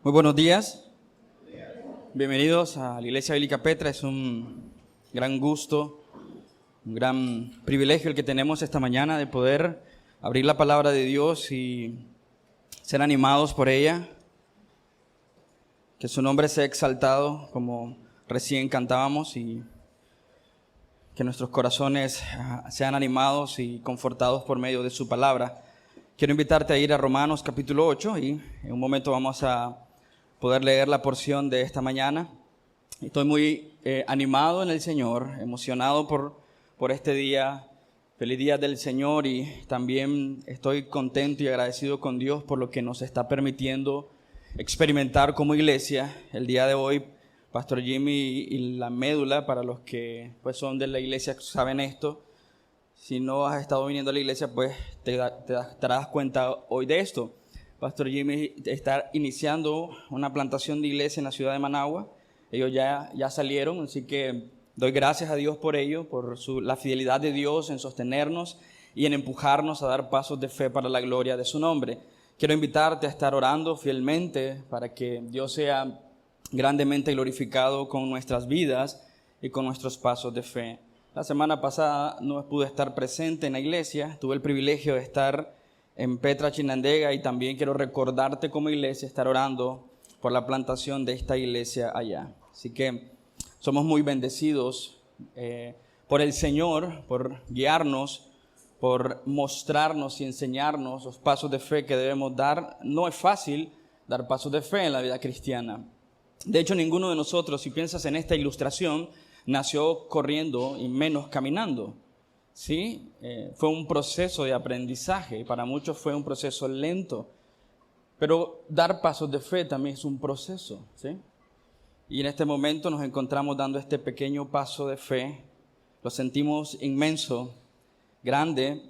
Muy buenos días. Bienvenidos a la Iglesia Bíblica Petra. Es un gran gusto, un gran privilegio el que tenemos esta mañana de poder abrir la palabra de Dios y ser animados por ella. Que su nombre sea exaltado como recién cantábamos y que nuestros corazones sean animados y confortados por medio de su palabra. Quiero invitarte a ir a Romanos capítulo 8 y en un momento vamos a poder leer la porción de esta mañana. Estoy muy animado en el Señor, emocionado por este día. Feliz día del Señor, y también estoy contento y agradecido con Dios por lo que nos está permitiendo experimentar como iglesia. El día de hoy, Pastor Jimmy y la médula, para los que pues son de la iglesia saben esto. Si no has estado viniendo a la iglesia, pues te darás cuenta hoy de esto. Pastor Jimmy está iniciando una plantación de iglesia en la ciudad de Managua. Ellos ya salieron, así que doy gracias a Dios por ello, por la fidelidad de Dios en sostenernos y en empujarnos a dar pasos de fe para la gloria de su nombre. Quiero invitarte a estar orando fielmente para que Dios sea grandemente glorificado con nuestras vidas y con nuestros pasos de fe. La semana pasada no pude estar presente en la iglesia, tuve el privilegio de estar en Petra Chinandega, y también quiero recordarte como iglesia estar orando por la plantación de esta iglesia allá. Así que somos muy bendecidos por el Señor, por guiarnos, por mostrarnos y enseñarnos los pasos de fe que debemos dar. No es fácil dar pasos de fe en la vida cristiana. De hecho, ninguno de nosotros, si piensas en esta ilustración, nació corriendo y menos caminando. ¿Sí? Fue un proceso de aprendizaje y para muchos fue un proceso lento, pero dar pasos de fe también es un proceso, ¿sí? Y en este momento nos encontramos dando este pequeño paso de fe. Lo sentimos inmenso, grande,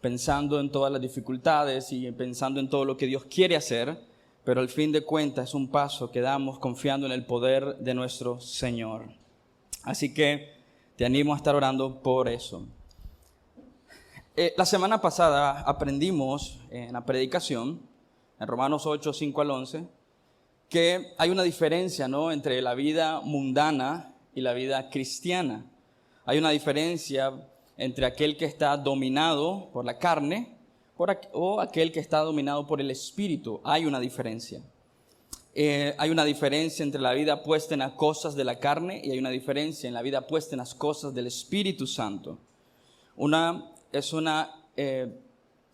pensando en todas las dificultades y pensando en todo lo que Dios quiere hacer, pero al fin de cuentas es un paso que damos confiando en el poder de nuestro Señor. Así que te animo a estar orando por eso. La semana pasada aprendimos en la predicación, en Romanos 8, 5 al 11, que hay una diferencia, ¿no?, entre la vida mundana y la vida cristiana. Hay una diferencia entre aquel que está dominado por la carne o aquel que está dominado por el Espíritu. Hay una diferencia. Hay una diferencia entre la vida puesta en las cosas de la carne y hay una diferencia en la vida puesta en las cosas del Espíritu Santo. Una es una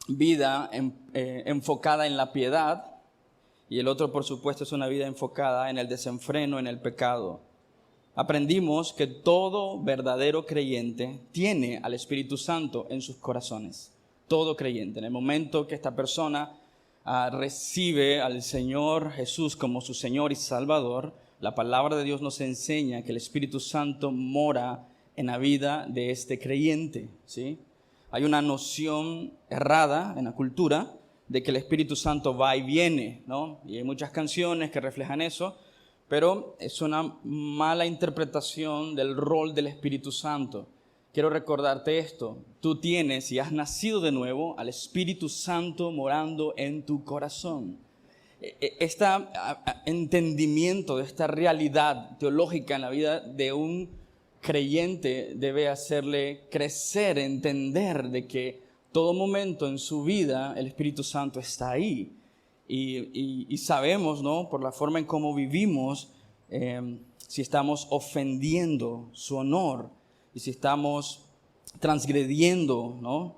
vida enfocada en la piedad, y el otro, por supuesto, es una vida enfocada en el desenfreno, en el pecado. Aprendimos que todo verdadero creyente tiene al Espíritu Santo en sus corazones. Todo creyente. En el momento que esta persona recibe al Señor Jesús como su Señor y Salvador, la palabra de Dios nos enseña que el Espíritu Santo mora en la vida de este creyente, ¿sí? Hay una noción errada en la cultura de que el Espíritu Santo va y viene, ¿no? Y hay muchas canciones que reflejan eso, pero es una mala interpretación del rol del Espíritu Santo. Quiero recordarte esto: tú tienes y has nacido de nuevo al Espíritu Santo morando en tu corazón. Este entendimiento de esta realidad teológica en la vida de un creyente debe hacerle crecer, entender de que todo momento en su vida el Espíritu Santo está ahí. Y sabemos, ¿no?, por la forma en cómo vivimos, si estamos ofendiendo su honor y si estamos transgrediendo, ¿no?,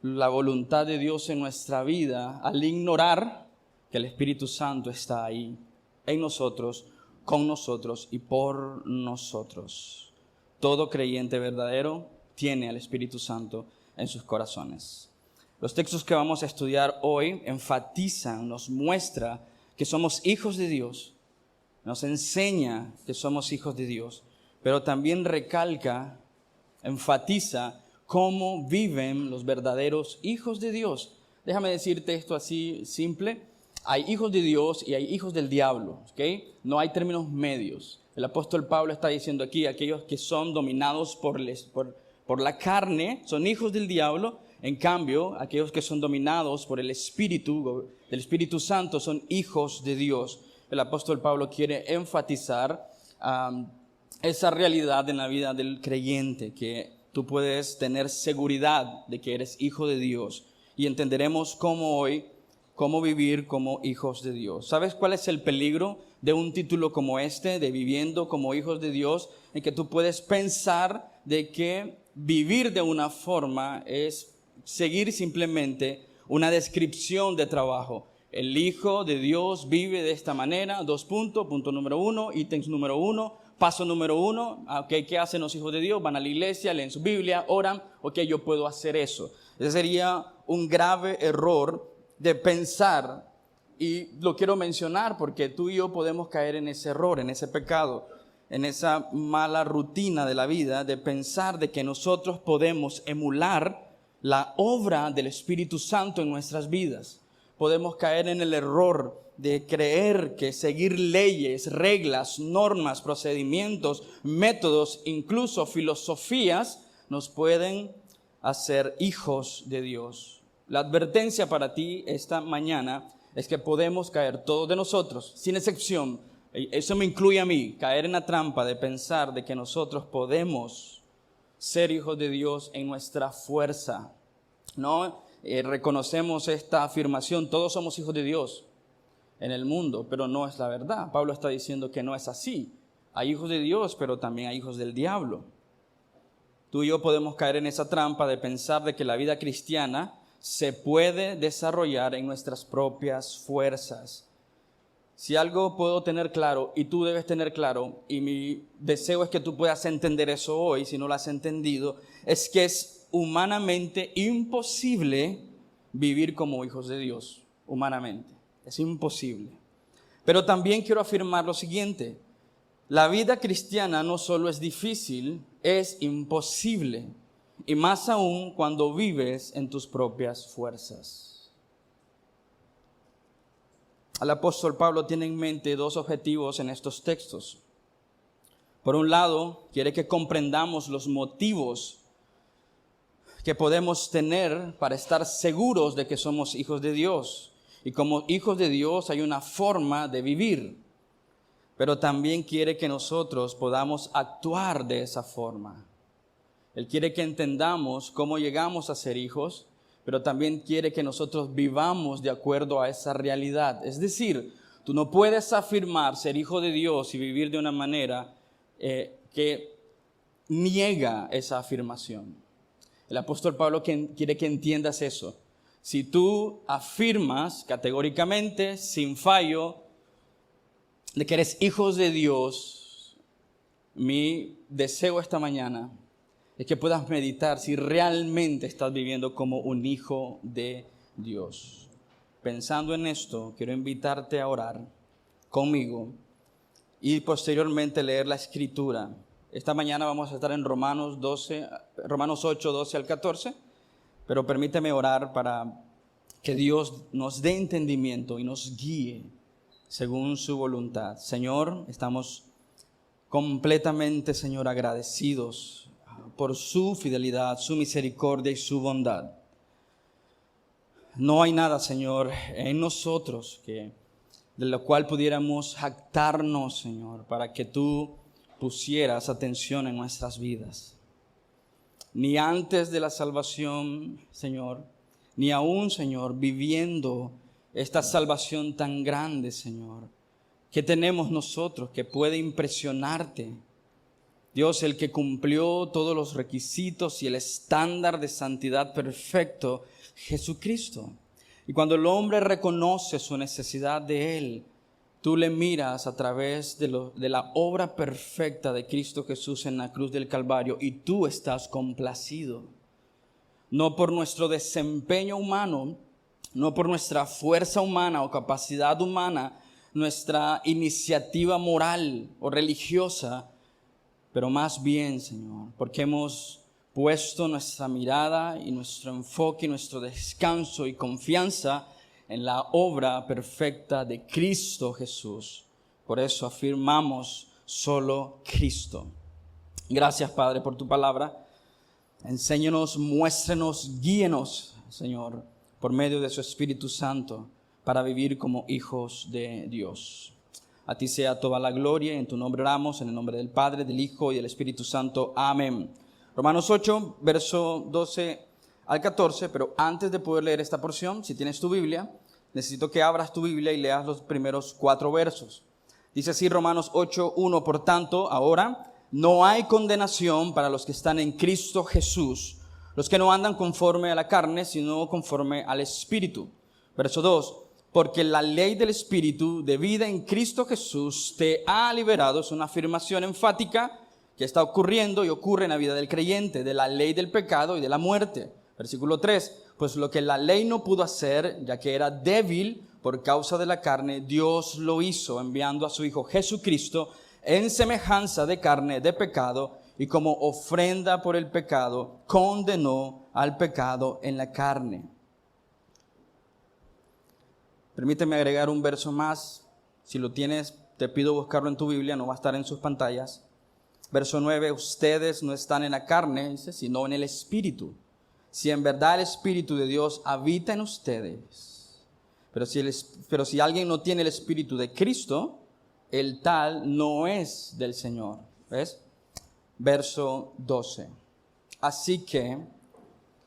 la voluntad de Dios en nuestra vida al ignorar que el Espíritu Santo está ahí, en nosotros, con nosotros y por nosotros. Todo creyente verdadero tiene al Espíritu Santo en sus corazones. Los textos que vamos a estudiar hoy enfatizan, nos muestra que somos hijos de Dios, nos enseña que somos hijos de Dios, pero también recalca, enfatiza cómo viven los verdaderos hijos de Dios. Déjame decirte esto así simple: hay hijos de Dios y hay hijos del diablo, ¿ok? No hay términos medios. El apóstol Pablo está diciendo aquí, aquellos que son dominados por la carne son hijos del diablo. En cambio, aquellos que son dominados por el Espíritu, del Espíritu Santo, son hijos de Dios. el apóstol Pablo quiere enfatizar esa realidad en la vida del creyente, que tú puedes tener seguridad de que eres hijo de Dios, y entenderemos cómo vivir como hijos de Dios. ¿Sabes cuál es el peligro de un título como este, de viviendo como hijos de Dios? En que tú puedes pensar de que vivir de una forma es seguir simplemente una descripción de trabajo. El Hijo de Dios vive de esta manera, punto número 1, ítems número 1, paso número 1, okay, ¿qué hacen los hijos de Dios? Van a la iglesia, leen su Biblia, oran, ok, yo puedo hacer eso. Ese sería un grave error de pensar, y lo quiero mencionar porque tú y yo podemos caer en ese error, en ese pecado, en esa mala rutina de la vida, de pensar de que nosotros podemos emular la obra del Espíritu Santo en nuestras vidas. Podemos caer en el error de creer que seguir leyes, reglas, normas, procedimientos, métodos, incluso filosofías, nos pueden hacer hijos de Dios. La advertencia para ti esta mañana es que podemos caer, todos de nosotros, sin excepción. Eso me incluye a mí, caer en la trampa de pensar de que nosotros podemos ser hijos de Dios en nuestra fuerza. No reconocemos esta afirmación, todos somos hijos de Dios en el mundo, pero no es la verdad. Pablo está diciendo que no es así. Hay hijos de Dios, pero también hay hijos del diablo. Tú y yo podemos caer en esa trampa de pensar de que la vida cristiana se puede desarrollar en nuestras propias fuerzas. Si algo puedo tener claro, y tú debes tener claro, y mi deseo es que tú puedas entender eso hoy, si no lo has entendido, es que es humanamente imposible vivir como hijos de Dios, humanamente. Es imposible. Pero también quiero afirmar lo siguiente: la vida cristiana no solo es difícil, es imposible. Y más aún cuando vives en tus propias fuerzas. El apóstol Pablo tiene en mente dos objetivos en estos textos. Por un lado, quiere que comprendamos los motivos que podemos tener para estar seguros de que somos hijos de Dios. Y como hijos de Dios hay una forma de vivir. Pero también quiere que nosotros podamos actuar de esa forma. Él quiere que entendamos cómo llegamos a ser hijos, pero también quiere que nosotros vivamos de acuerdo a esa realidad. Es decir, tú no puedes afirmar ser hijo de Dios y vivir de una manera que niega esa afirmación. El apóstol Pablo quiere que entiendas eso. Si tú afirmas categóricamente, sin fallo, de que eres hijos de Dios, mi deseo esta mañana es que puedas meditar si realmente estás viviendo como un hijo de Dios. Pensando en esto, quiero invitarte a orar conmigo y posteriormente leer la Escritura. Esta mañana vamos a estar en Romanos 8, 12 al 14, pero permíteme orar para que Dios nos dé entendimiento y nos guíe según su voluntad. Señor, estamos completamente, Señor, agradecidos por su fidelidad, su misericordia y su bondad. No hay nada, Señor, en nosotros de lo cual pudiéramos jactarnos, Señor, para que tú pusieras atención en nuestras vidas. Ni antes de la salvación, Señor, ni aún, Señor, viviendo esta salvación tan grande, Señor, que tenemos nosotros, que puede impresionarte. Dios, el que cumplió todos los requisitos y el estándar de santidad perfecto, Jesucristo. Y cuando el hombre reconoce su necesidad de Él, tú le miras a través de la obra perfecta de Cristo Jesús en la cruz del Calvario y tú estás complacido. No por nuestro desempeño humano, no por nuestra fuerza humana o capacidad humana, nuestra iniciativa moral o religiosa, pero más bien, Señor, porque hemos puesto nuestra mirada y nuestro enfoque y nuestro descanso y confianza en la obra perfecta de Cristo Jesús. Por eso afirmamos solo Cristo. Gracias, Padre, por tu palabra. Enséñanos, muéstrenos, guíenos, Señor, por medio de su Espíritu Santo, para vivir como hijos de Dios. A ti sea toda la gloria, y en tu nombre oramos, en el nombre del Padre, del Hijo y del Espíritu Santo. Amén. Romanos 8, verso 12 al 14, pero antes de poder leer esta porción, si tienes tu Biblia, necesito que abras tu Biblia y leas los primeros 4 versos. Dice así Romanos 8, 1, por tanto, ahora no hay condenación para los que están en Cristo Jesús, los que no andan conforme a la carne, sino conforme al Espíritu. Verso 2, porque la ley del Espíritu de vida en Cristo Jesús te ha liberado. Es una afirmación enfática que está ocurriendo y ocurre en la vida del creyente, de la ley del pecado y de la muerte. Versículo 3, pues lo que la ley no pudo hacer, ya que era débil por causa de la carne, Dios lo hizo enviando a su Hijo Jesucristo en semejanza de carne de pecado, y como ofrenda por el pecado, condenó al pecado en la carne. Permíteme agregar un verso más. Si lo tienes, te pido buscarlo en tu Biblia, no va a estar en sus pantallas. Verso 9, ustedes no están en la carne, dice, sino en el Espíritu. Si en verdad el Espíritu de Dios habita en ustedes. Pero si alguien no tiene el Espíritu de Cristo, el tal no es del Señor. ¿Ves? Verso 12. Así que,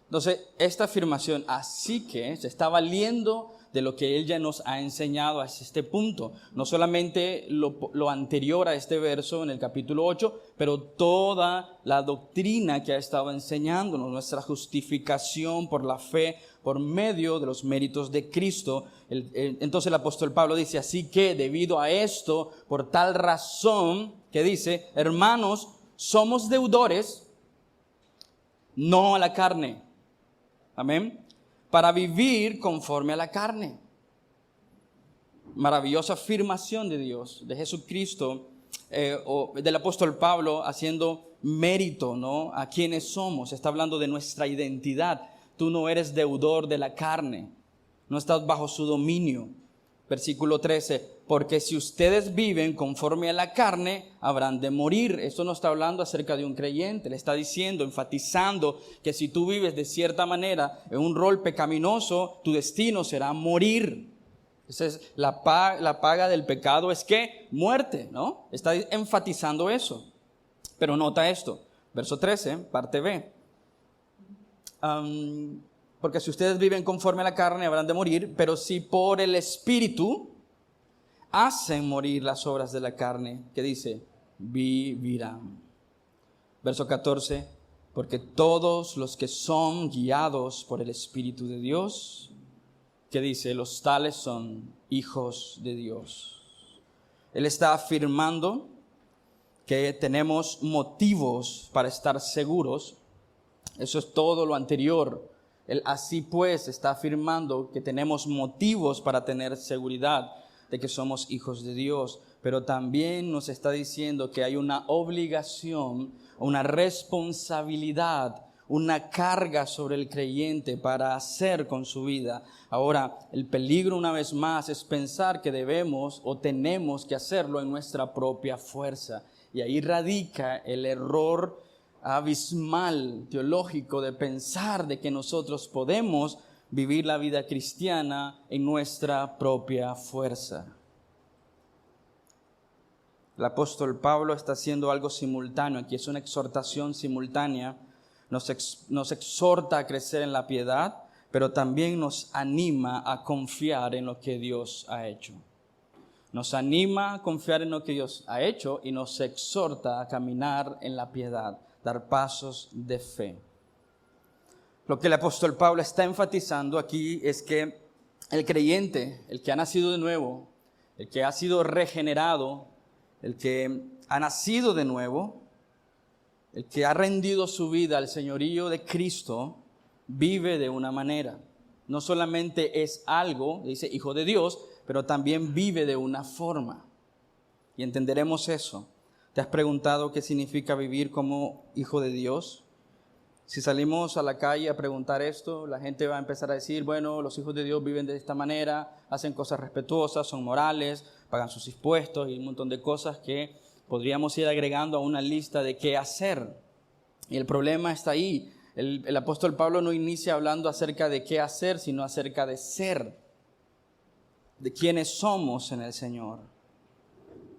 entonces esta afirmación, así que, se está valiendo de lo que Él ya nos ha enseñado hasta este punto. No solamente lo anterior a este verso en el capítulo 8, pero toda la doctrina que ha estado enseñándonos, nuestra justificación por la fe, por medio de los méritos de Cristo. Entonces el apóstol Pablo dice, así que debido a esto, por tal razón, que dice, hermanos, somos deudores, no a la carne. Amén. Para vivir conforme a la carne. Maravillosa afirmación de Dios, de Jesucristo, o del apóstol Pablo haciendo mérito, ¿no?, a quienes somos. Está hablando de nuestra identidad. Tú no eres deudor de la carne, no estás bajo su dominio. Versículo 13, porque si ustedes viven conforme a la carne, habrán de morir. Esto no está hablando acerca de un creyente, le está diciendo, enfatizando que si tú vives de cierta manera en un rol pecaminoso, tu destino será morir. Esa es la paga del pecado, es que muerte, ¿no? Está enfatizando eso. Pero nota esto, verso 13, parte B. Porque si ustedes viven conforme a la carne, habrán de morir, pero si por el Espíritu hacen morir las obras de la carne, ¿qué dice? Vivirán. Verso 14, porque todos los que son guiados por el Espíritu de Dios, ¿qué dice? Los tales son hijos de Dios. Él está afirmando que tenemos motivos para estar seguros. Eso es todo lo anterior. Él así pues está afirmando que tenemos motivos para tener seguridad de que somos hijos de Dios, pero también nos está diciendo que hay una obligación, una responsabilidad, una carga sobre el creyente para hacer con su vida. Ahora, el peligro una vez más es pensar que debemos o tenemos que hacerlo en nuestra propia fuerza, y ahí radica el error abismal teológico de pensar de que nosotros podemos vivir la vida cristiana en nuestra propia fuerza. El apóstol Pablo está haciendo algo simultáneo, aquí es una exhortación simultánea, nos exhorta a crecer en la piedad, pero también nos anima a confiar en lo que Dios ha hecho. Nos anima a confiar en lo que Dios ha hecho y nos exhorta a caminar en la piedad, dar pasos de fe. Lo que el apóstol Pablo está enfatizando aquí es que el creyente, el que ha nacido de nuevo, el que ha sido regenerado, el que ha nacido de nuevo, el que ha rendido su vida al señorío de Cristo, vive de una manera. No solamente es algo, dice hijo de Dios, pero también vive de una forma. Y entenderemos eso. ¿Te has preguntado qué significa vivir como hijo de Dios? Si salimos a la calle a preguntar esto, la gente va a empezar a decir, bueno, los hijos de Dios viven de esta manera, hacen cosas respetuosas, son morales, pagan sus impuestos y un montón de cosas que podríamos ir agregando a una lista de qué hacer. Y el problema está ahí. El apóstol Pablo no inicia hablando acerca de qué hacer, sino acerca de ser, de quiénes somos en el Señor.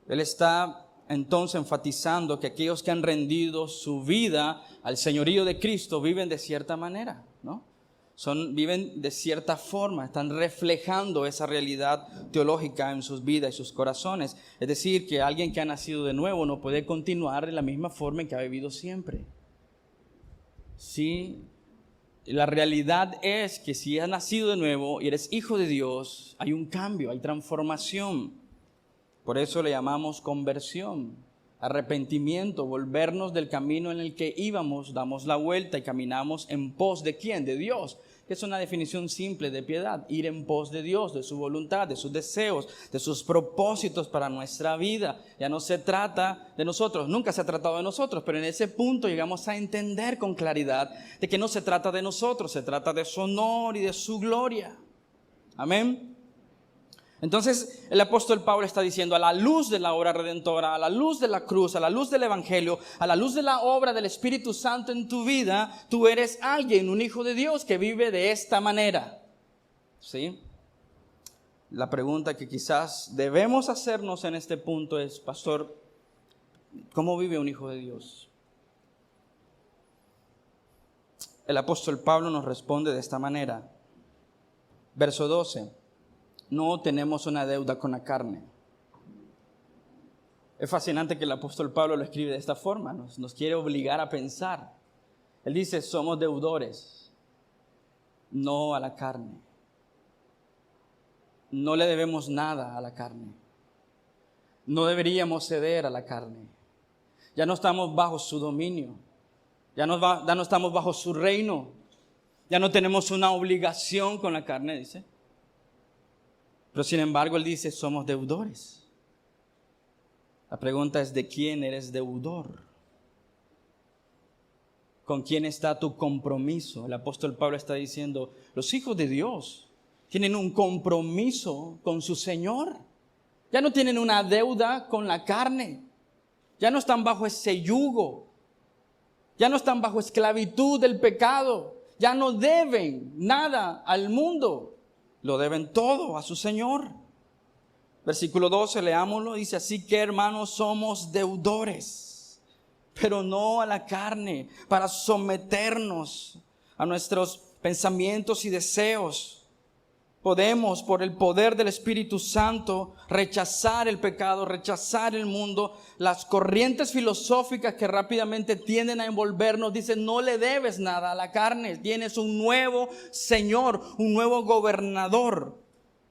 Él está entonces enfatizando que aquellos que han rendido su vida al señorío de Cristo viven de cierta manera, ¿no? Viven de cierta forma, están reflejando esa realidad teológica en sus vidas y sus corazones. Es decir, que alguien que ha nacido de nuevo no puede continuar de la misma forma en que ha vivido siempre. Sí, la realidad es que si has nacido de nuevo y eres hijo de Dios, hay un cambio, hay transformación. Por eso le llamamos conversión, arrepentimiento, volvernos del camino en el que íbamos, damos la vuelta y caminamos en pos de ¿quién? De Dios. Es una definición simple de piedad, ir en pos de Dios, de su voluntad, de sus deseos, de sus propósitos para nuestra vida. Ya no se trata de nosotros, nunca se ha tratado de nosotros, pero en ese punto llegamos a entender con claridad de que no se trata de nosotros, se trata de su honor y de su gloria. Amén. Entonces el apóstol Pablo está diciendo, a la luz de la obra redentora, a la luz de la cruz, a la luz del evangelio, a la luz de la obra del Espíritu Santo en tu vida, tú eres alguien, un hijo de Dios que vive de esta manera. ¿Sí? La pregunta que quizás debemos hacernos en este punto es, pastor, ¿cómo vive un hijo de Dios? El apóstol Pablo nos responde de esta manera. Verso 12. No tenemos una deuda con la carne. Es fascinante que el apóstol Pablo lo escribe de esta forma, nos quiere obligar a pensar. Él dice, somos deudores, no a la carne. No le debemos nada a la carne. No deberíamos ceder a la carne. Ya no estamos bajo su dominio. Ya no estamos bajo su reino. Ya no tenemos una obligación con la carne, dice. Pero sin embargo, él dice, somos deudores. La pregunta es, ¿de quién eres deudor? ¿Con quién está tu compromiso? El apóstol Pablo está diciendo, los hijos de Dios tienen un compromiso con su Señor. Ya no tienen una deuda con la carne. Ya no están bajo ese yugo. Ya no están bajo esclavitud del pecado. Ya no deben nada al mundo. Lo deben todo a su Señor. Versículo 12, leámoslo, dice, así que hermanos somos deudores, pero no a la carne, para someternos a nuestros pensamientos y deseos. Podemos, por el poder del Espíritu Santo, rechazar el pecado, rechazar el mundo. Las corrientes filosóficas que rápidamente tienden a envolvernos dicen, no le debes nada a la carne. Tienes un nuevo Señor, un nuevo gobernador,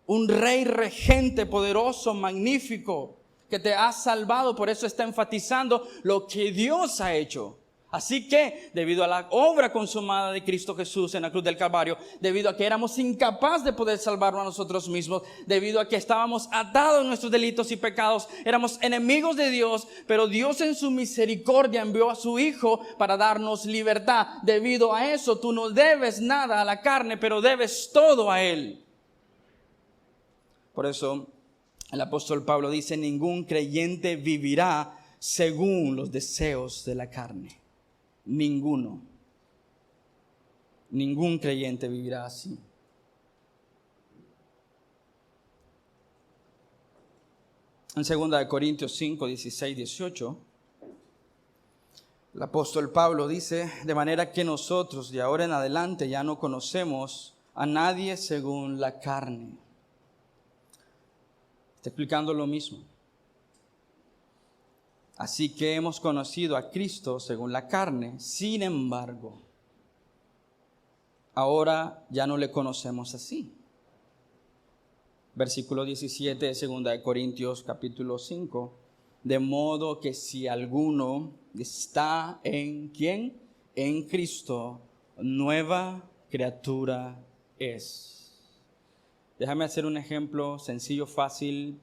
un rey regente poderoso, magnífico, que te ha salvado. Por eso está enfatizando lo que Dios ha hecho. Así que, debido a la obra consumada de Cristo Jesús en la cruz del Calvario, debido a que éramos incapaces de poder salvarnos a nosotros mismos, debido a que estábamos atados a nuestros delitos y pecados, éramos enemigos de Dios, pero Dios en su misericordia envió a su Hijo para darnos libertad. Debido a eso, tú no debes nada a la carne, pero debes todo a Él. Por eso, el apóstol Pablo dice, ningún creyente vivirá según los deseos de la carne. Ninguno. Ningún creyente vivirá así. En 2 Corintios 5, 16, 18, el apóstol Pablo dice, de manera que nosotros de ahora en adelante ya no conocemos a nadie según la carne. Está explicando lo mismo. Así que hemos conocido a Cristo según la carne, sin embargo, ahora ya no le conocemos así. Versículo 17 de 2 Corintios capítulo 5. De modo que si alguno está en ¿quién? En Cristo, nueva criatura es. Déjame hacer un ejemplo sencillo, fácil.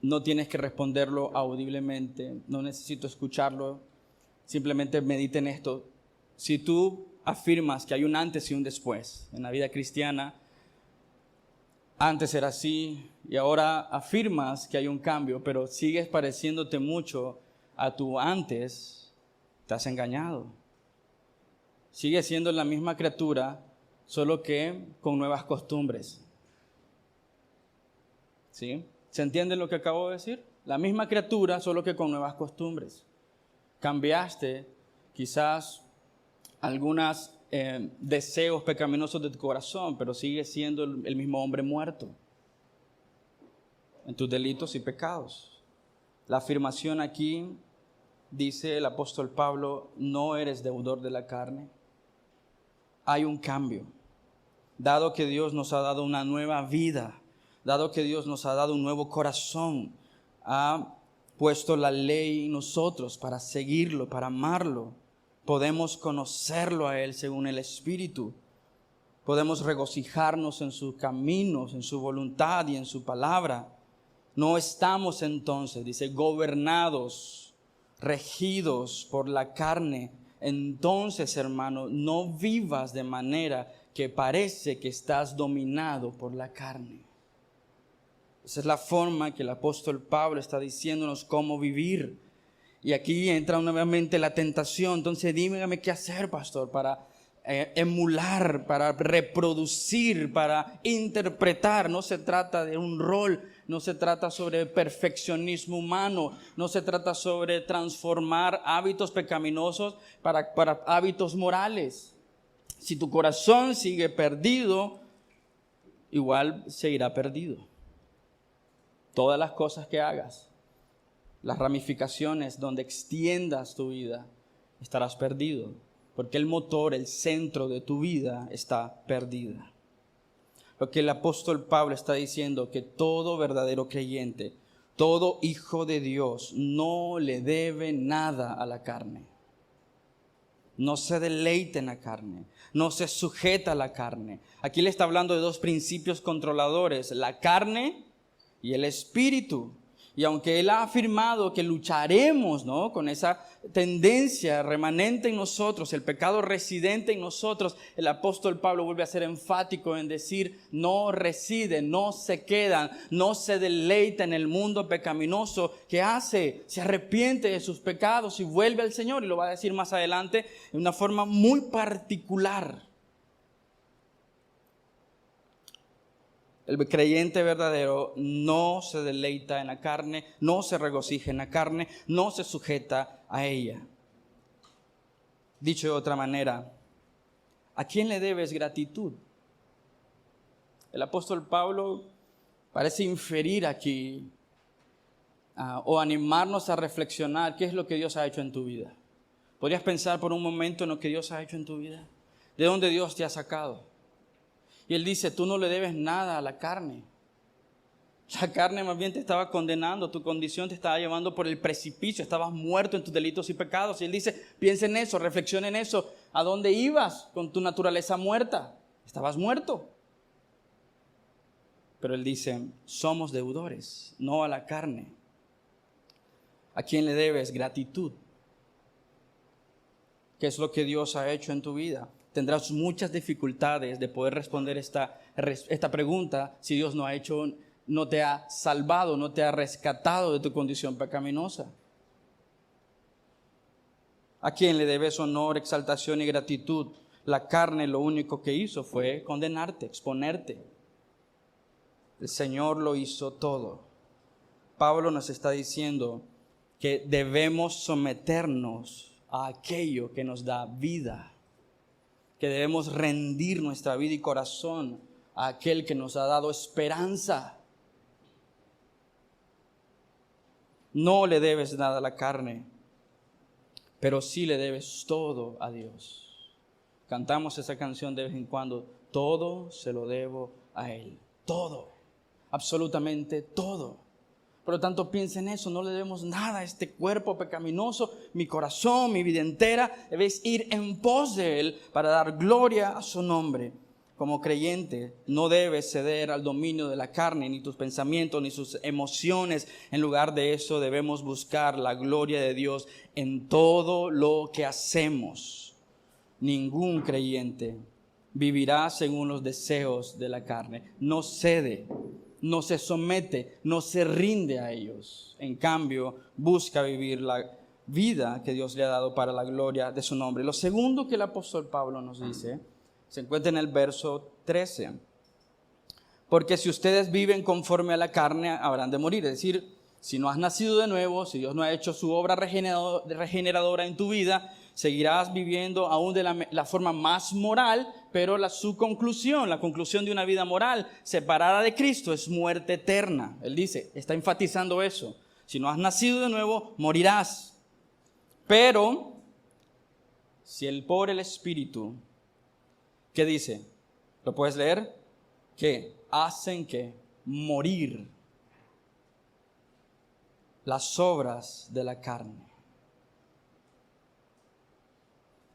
No tienes que responderlo audiblemente, no necesito escucharlo, simplemente medita en esto. Si tú afirmas que hay un antes y un después en la vida cristiana, antes era así y ahora afirmas que hay un cambio, pero sigues pareciéndote mucho a tu antes, te has engañado. Sigues siendo la misma criatura, solo que con nuevas costumbres. ¿Sí? ¿Se entiende lo que acabo de decir? La misma criatura, solo que con nuevas costumbres. Cambiaste quizás algunos deseos pecaminosos de tu corazón, pero sigues siendo el mismo hombre muerto en tus delitos y pecados. La afirmación aquí, dice el apóstol Pablo, no eres deudor de la carne. Hay un cambio. Dado que Dios nos ha dado una nueva vida, dado que Dios nos ha dado un nuevo corazón, ha puesto la ley en nosotros para seguirlo, para amarlo. Podemos conocerlo a Él según el Espíritu. Podemos regocijarnos en sus caminos, en su voluntad y en su palabra. No estamos entonces, dice, gobernados, regidos por la carne. Entonces, hermano, no vivas de manera que parece que estás dominado por la carne. Esa es la forma que el apóstol Pablo está diciéndonos cómo vivir. Y aquí entra nuevamente la tentación. Entonces dígame qué hacer, pastor, para emular, para reproducir, para interpretar. No se trata de un rol, no se trata sobre perfeccionismo humano, no se trata sobre transformar hábitos pecaminosos para hábitos morales. Si tu corazón sigue perdido, igual seguirá perdido. Todas las cosas que hagas, las ramificaciones donde extiendas tu vida, estarás perdido, porque el motor, el centro de tu vida está perdida. Lo que el apóstol Pablo está diciendo, que todo verdadero creyente, todo hijo de Dios, no le debe nada a la carne. No se deleita en la carne, no se sujeta a la carne. Aquí le está hablando de dos principios controladores, la carne y el espíritu. Y aunque él ha afirmado que lucharemos, ¿no?, con esa tendencia remanente en nosotros, el pecado residente en nosotros, el apóstol Pablo vuelve a ser enfático en decir, no residen, no se quedan, no se deleita en el mundo pecaminoso. ¿Qué hace? Se arrepiente de sus pecados y vuelve al Señor, y lo va a decir más adelante de una forma muy particular. El creyente verdadero no se deleita en la carne, no se regocija en la carne, no se sujeta a ella. Dicho de otra manera, ¿a quién le debes gratitud? El apóstol Pablo parece inferir aquí o animarnos a reflexionar qué es lo que Dios ha hecho en tu vida. ¿Podrías pensar por un momento en lo que Dios ha hecho en tu vida? ¿De dónde Dios te ha sacado? Y él dice, tú no le debes nada a la carne. La carne más bien te estaba condenando, tu condición te estaba llevando por el precipicio, estabas muerto en tus delitos y pecados. Y él dice, piensa en eso, reflexiona en eso. ¿A dónde ibas con tu naturaleza muerta? Estabas muerto. Pero él dice, somos deudores, no a la carne. ¿A quién le debes gratitud? ¿Qué es lo que Dios ha hecho en tu vida? Tendrás muchas dificultades de poder responder esta pregunta si Dios no te ha salvado, no te ha rescatado de tu condición pecaminosa. ¿A quién le debes honor, exaltación y gratitud? La carne lo único que hizo fue condenarte, exponerte. El Señor lo hizo todo. Pablo nos está diciendo que debemos someternos a aquello que nos da vida, que debemos rendir nuestra vida y corazón a aquel que nos ha dado esperanza. No le debes nada a la carne, pero sí le debes todo a Dios. Cantamos esa canción de vez en cuando, todo se lo debo a Él, todo, absolutamente todo. Por lo tanto, piensa en eso, no le debemos nada a este cuerpo pecaminoso, mi corazón, mi vida entera, debes ir en pos de Él para dar gloria a su nombre. Como creyente, no debes ceder al dominio de la carne, ni tus pensamientos, ni sus emociones. En lugar de eso, debemos buscar la gloria de Dios en todo lo que hacemos. Ningún creyente vivirá según los deseos de la carne. No cede, no se somete, no se rinde a ellos. En cambio, busca vivir la vida que Dios le ha dado para la gloria de su nombre. Lo segundo que el apóstol Pablo nos dice se encuentra en el verso 13. Porque si ustedes viven conforme a la carne, habrán de morir. Es decir, si no has nacido de nuevo, si Dios no ha hecho su obra regeneradora en tu vida, seguirás viviendo aún de la forma más moral, pero su conclusión, la conclusión de una vida moral separada de Cristo es muerte eterna. Él dice, está enfatizando eso. Si no has nacido de nuevo, morirás. Pero, si por el Espíritu, ¿qué dice? ¿Lo puedes leer? Que hacen que morir las obras de la carne.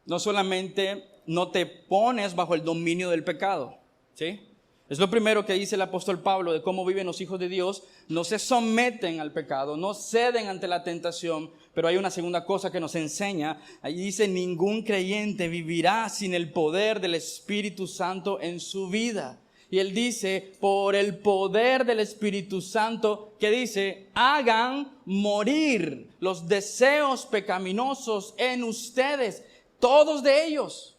No solamente no te pones bajo el dominio del pecado, ¿sí? Es lo primero que dice el apóstol Pablo de cómo viven los hijos de Dios. No se someten al pecado, no ceden ante la tentación, pero hay una segunda cosa que nos enseña. Ahí dice, ningún creyente vivirá sin el poder del Espíritu Santo en su vida. Y él dice, por el poder del Espíritu Santo, que dice, hagan morir los deseos pecaminosos en ustedes, todos de ellos.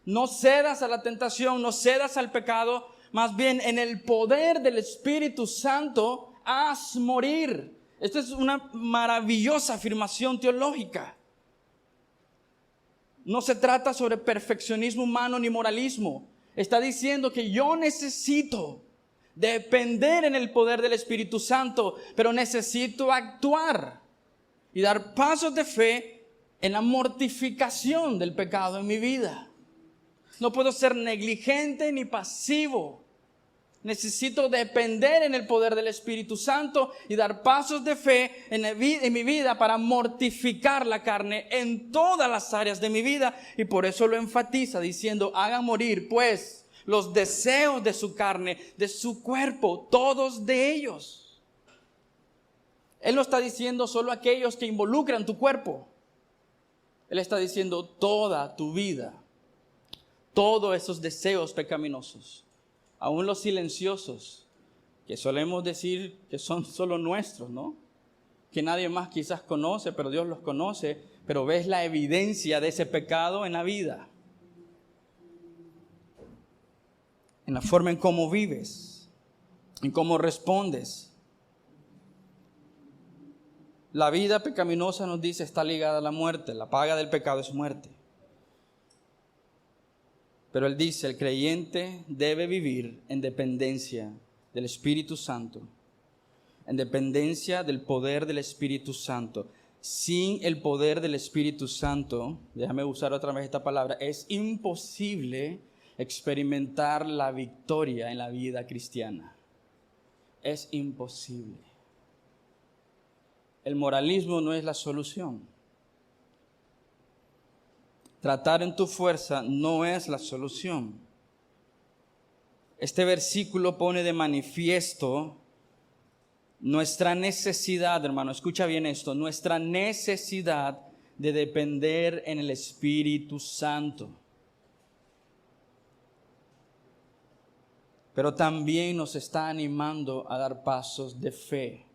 No cedas a la tentación, no cedas al pecado, más bien en el poder del Espíritu Santo, haz morir. Esta es una maravillosa afirmación teológica. No se trata sobre perfeccionismo humano ni moralismo. Está diciendo que yo necesito depender en el poder del Espíritu Santo, pero necesito actuar y dar pasos de fe en la mortificación del pecado en mi vida. No puedo ser negligente ni pasivo. Necesito depender en el poder del Espíritu Santo y dar pasos de fe en mi vida para mortificar la carne en todas las áreas de mi vida. Y por eso lo enfatiza diciendo, hagan morir pues los deseos de su carne, de su cuerpo, todos de ellos. Él no está diciendo solo aquellos que involucran tu cuerpo. Él está diciendo toda tu vida, todos esos deseos pecaminosos. Aún los silenciosos, que solemos decir que son solo nuestros, ¿no? Que nadie más quizás conoce, pero Dios los conoce, pero ves la evidencia de ese pecado en la vida. En la forma en cómo vives, en cómo respondes. La vida pecaminosa nos dice está ligada a la muerte, la paga del pecado es muerte. Pero él dice, el creyente debe vivir en dependencia del Espíritu Santo, en dependencia del poder del Espíritu Santo. Sin el poder del Espíritu Santo, déjame usar otra vez esta palabra, es imposible experimentar la victoria en la vida cristiana. Es imposible. El moralismo no es la solución. Tratar en tu fuerza no es la solución. Este versículo pone de manifiesto nuestra necesidad, hermano, escucha bien esto, nuestra necesidad de depender en el Espíritu Santo. Pero también nos está animando a dar pasos de fe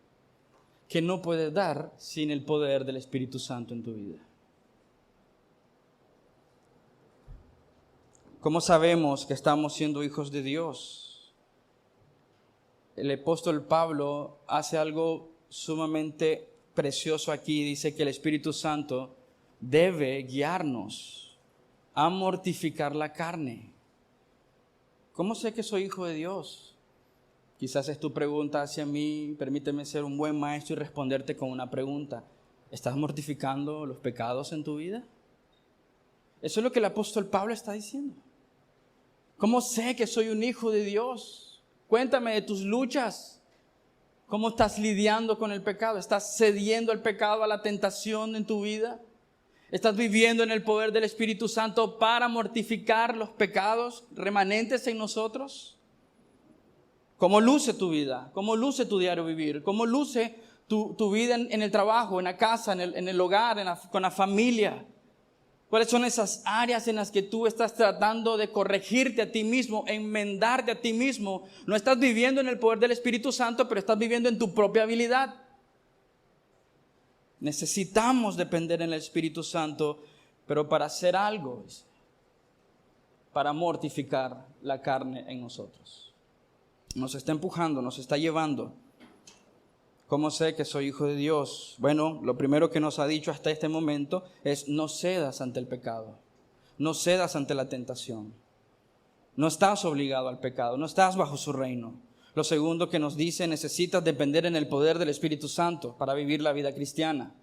que no puedes dar sin el poder del Espíritu Santo en tu vida. ¿Cómo sabemos que estamos siendo hijos de Dios? El apóstol Pablo hace algo sumamente precioso aquí. Dice que el Espíritu Santo debe guiarnos a mortificar la carne. ¿Cómo sé que soy hijo de Dios? Quizás es tu pregunta hacia mí. Permíteme ser un buen maestro y responderte con una pregunta. ¿Estás mortificando los pecados en tu vida? Eso es lo que el apóstol Pablo está diciendo. ¿Cómo sé que soy un hijo de Dios? Cuéntame de tus luchas. ¿Cómo estás lidiando con el pecado? ¿Estás cediendo al pecado, a la tentación en tu vida? ¿Estás viviendo en el poder del Espíritu Santo para mortificar los pecados remanentes en nosotros? ¿Cómo luce tu vida? ¿Cómo luce tu diario vivir? ¿Cómo luce tu vida en el trabajo, en la casa, en el hogar, con la familia? ¿Cuáles son esas áreas en las que tú estás tratando de corregirte a ti mismo, enmendarte a ti mismo? No estás viviendo en el poder del Espíritu Santo, pero estás viviendo en tu propia habilidad. Necesitamos depender en el Espíritu Santo, pero para hacer algo. para mortificar la carne en nosotros. Nos está empujando, nos está llevando. ¿Cómo sé que soy hijo de Dios? Bueno, lo primero que nos ha dicho hasta este momento es: no cedas ante el pecado, no cedas ante la tentación. No estás obligado al pecado, no estás bajo su reino. Lo segundo que nos dice: necesitas depender en el poder del Espíritu Santo para vivir la vida cristiana.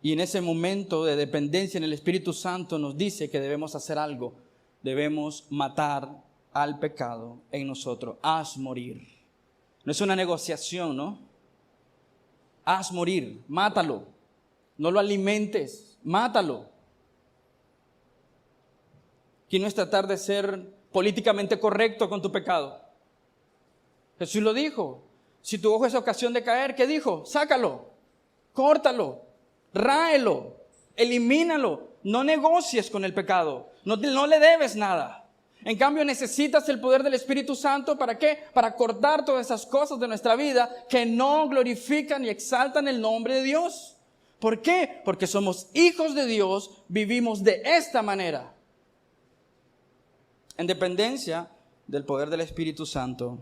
Y en ese momento de dependencia en el Espíritu Santo nos dice que debemos hacer algo. Debemos matar al pecado en nosotros. Haz morir. No es una negociación, ¿no? Haz morir, mátalo. No lo alimentes, mátalo. Que no es tratar de ser políticamente correcto con tu pecado. Jesús lo dijo. Si tu ojo es ocasión de caer, ¿qué dijo? Sácalo, córtalo, ráelo, elimínalo. No negocies con el pecado. No le debes nada. En cambio, necesitas el poder del Espíritu Santo. ¿Para qué? Para cortar todas esas cosas de nuestra vida que no glorifican y exaltan el nombre de Dios. ¿Por qué? Porque somos hijos de Dios, vivimos de esta manera. En dependencia del poder del Espíritu Santo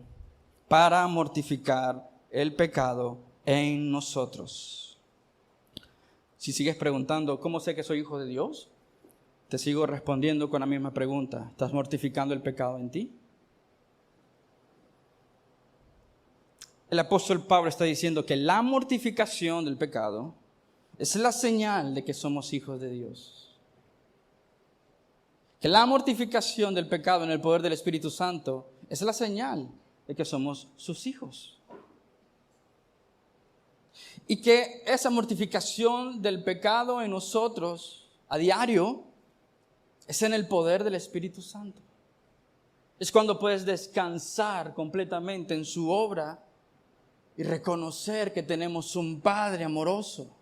para mortificar el pecado en nosotros. Si sigues preguntando, ¿cómo sé que soy hijo de Dios? Te sigo respondiendo con la misma pregunta. ¿Estás mortificando el pecado en ti? El apóstol Pablo está diciendo que la mortificación del pecado es la señal de que somos hijos de Dios. Que la mortificación del pecado en el poder del Espíritu Santo es la señal de que somos sus hijos. Y que esa mortificación del pecado en nosotros a diario es en el poder del Espíritu Santo. Es cuando puedes descansar completamente en su obra y reconocer que tenemos un Padre amoroso.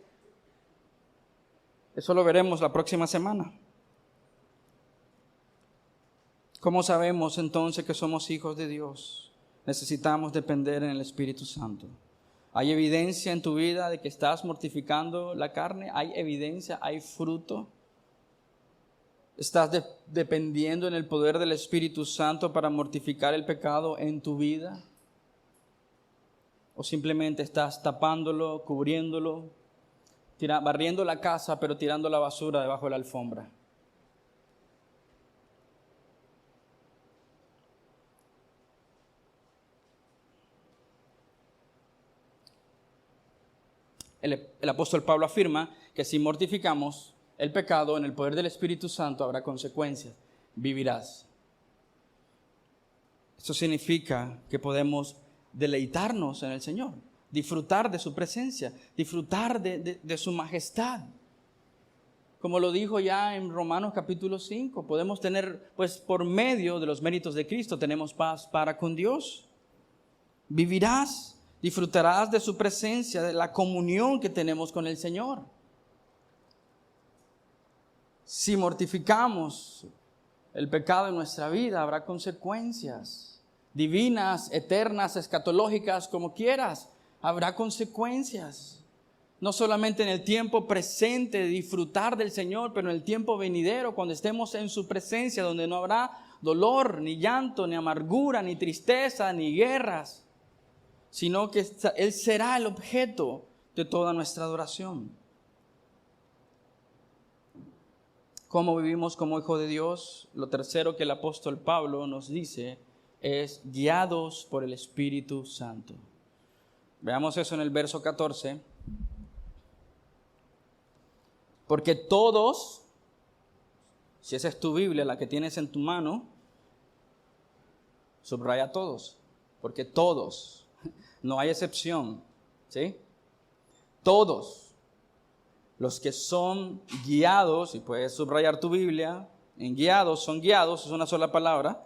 Eso lo veremos la próxima semana. ¿Cómo sabemos entonces que somos hijos de Dios? Necesitamos depender en el Espíritu Santo. ¿Hay evidencia en tu vida de que estás mortificando la carne? ¿Hay evidencia? ¿Hay fruto? ¿Estás dependiendo en el poder del Espíritu Santo para mortificar el pecado en tu vida? ¿O simplemente estás tapándolo, cubriéndolo, barriendo la casa, pero tirando la basura debajo de la alfombra? El apóstol Pablo afirma que si mortificamos el pecado en el poder del Espíritu Santo habrá consecuencias. Vivirás. Eso significa que podemos deleitarnos en el Señor, disfrutar de su presencia, disfrutar de su majestad. Como lo dijo ya en Romanos capítulo 5, podemos tener, pues por medio de los méritos de Cristo, tenemos paz para con Dios. Vivirás. Disfrutarás de su presencia, de la comunión que tenemos con el Señor. Si mortificamos el pecado en nuestra vida, habrá consecuencias divinas, eternas, escatológicas, como quieras. Habrá consecuencias. No solamente en el tiempo presente de disfrutar del Señor, pero en el tiempo venidero, cuando estemos en su presencia, donde no habrá dolor, ni llanto, ni amargura, ni tristeza, ni guerras, sino que Él será el objeto de toda nuestra adoración. ¿Cómo vivimos como hijos de Dios? Lo tercero que el apóstol Pablo nos dice es guiados por el Espíritu Santo. Veamos eso en el verso 14. Porque todos, si esa es tu Biblia, la que tienes en tu mano, subraya todos, porque todos, no hay excepción, ¿sí? Todos los que son guiados, y puedes subrayar tu Biblia, en guiados, son guiados, es una sola palabra,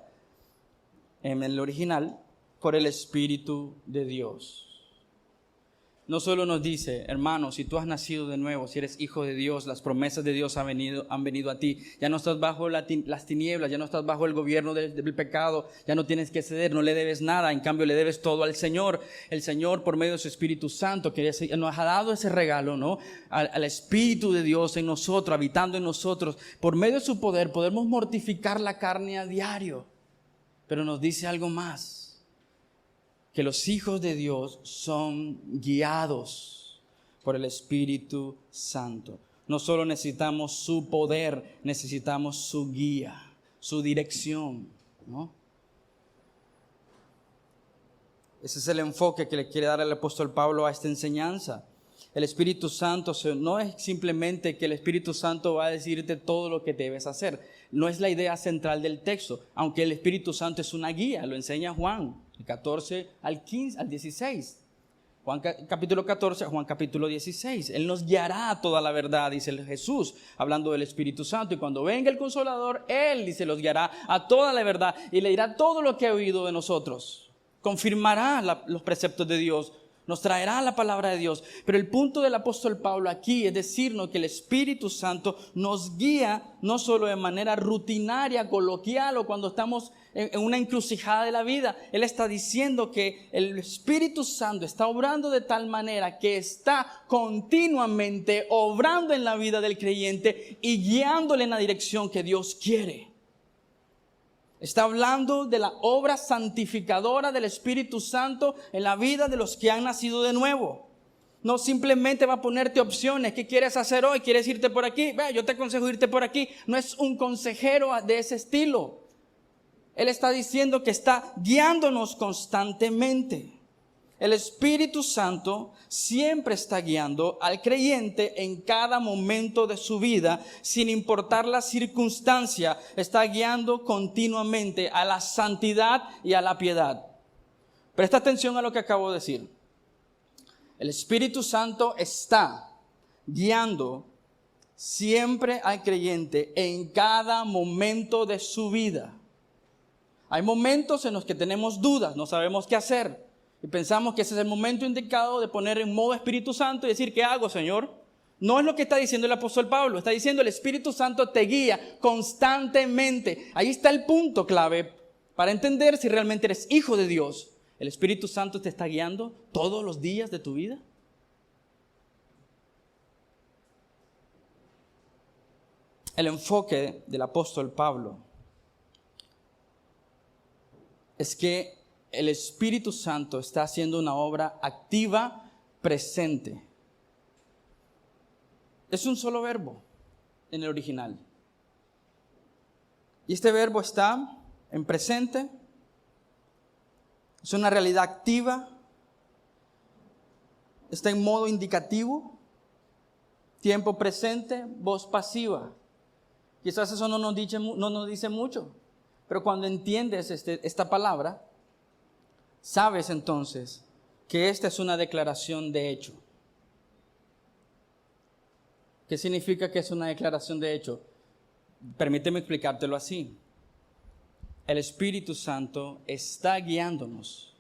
en el original, por el Espíritu de Dios. no solo nos dice, hermano, si tú has nacido de nuevo, si eres hijo de Dios, las promesas de Dios han venido a ti. Ya no estás bajo las tinieblas, ya no estás bajo el gobierno del pecado, ya no tienes que ceder, no le debes nada, en cambio le debes todo al Señor. El Señor, por medio de su Espíritu Santo, que nos ha dado ese regalo, ¿no? Al Espíritu de Dios en nosotros, habitando en nosotros. Por medio de su poder podemos mortificar la carne a diario. Pero nos dice algo más. Que los hijos de Dios son guiados por el Espíritu Santo. No solo necesitamos su poder, necesitamos su guía, su dirección, ¿no? Ese es el enfoque que le quiere dar el apóstol Pablo a esta enseñanza. El Espíritu Santo no es simplemente que el Espíritu Santo va a decirte todo lo que debes hacer. No es la idea central del texto, aunque el Espíritu Santo es una guía, lo enseña Juan, 14 al 16. Juan capítulo 14, Juan capítulo 16. Él nos guiará a toda la verdad, dice Jesús, hablando del Espíritu Santo. Y cuando venga el Consolador, Él, dice, los guiará a toda la verdad y le dirá todo lo que ha oído de nosotros. Confirmará los preceptos de Dios. Nos traerá la palabra de Dios. Pero el punto del apóstol Pablo aquí es decirnos que el Espíritu Santo nos guía no solo de manera rutinaria, coloquial o cuando estamos en una encrucijada de la vida. Él está diciendo que el Espíritu Santo está obrando de tal manera que está continuamente obrando en la vida del creyente y guiándole en la dirección que Dios quiere. Está hablando de la obra santificadora del Espíritu Santo en la vida de los que han nacido de nuevo. No simplemente va a ponerte opciones. ¿Qué quieres hacer hoy? ¿Quieres irte por aquí? Yo te aconsejo irte por aquí. No es un consejero de ese estilo. Él está diciendo que está guiándonos constantemente. El Espíritu Santo siempre está guiando al creyente en cada momento de su vida, sin importar la circunstancia. Está guiando continuamente a la santidad y a la piedad. Presta atención a lo que acabo de decir. El Espíritu Santo está guiando siempre al creyente en cada momento de su vida. Hay momentos en los que tenemos dudas, no sabemos qué hacer. Y pensamos que ese es el momento indicado de poner en modo Espíritu Santo y decir, ¿qué hago, Señor? No es lo que está diciendo el apóstol Pablo. Está diciendo el Espíritu Santo te guía constantemente. Ahí está el punto clave para entender si realmente eres hijo de Dios. ¿El Espíritu Santo te está guiando todos los días de tu vida? El enfoque del apóstol Pablo es que el Espíritu Santo está haciendo una obra activa, presente. Es un solo verbo en el original. Y este verbo está en presente. Es una realidad activa. Está en modo indicativo. Tiempo presente, voz pasiva. Quizás eso no nos dice mucho. Pero cuando entiendes esta palabra, sabes entonces que esta es una declaración de hecho. ¿Qué significa que es una declaración de hecho? Permíteme explicártelo así. El Espíritu Santo está guiándonos.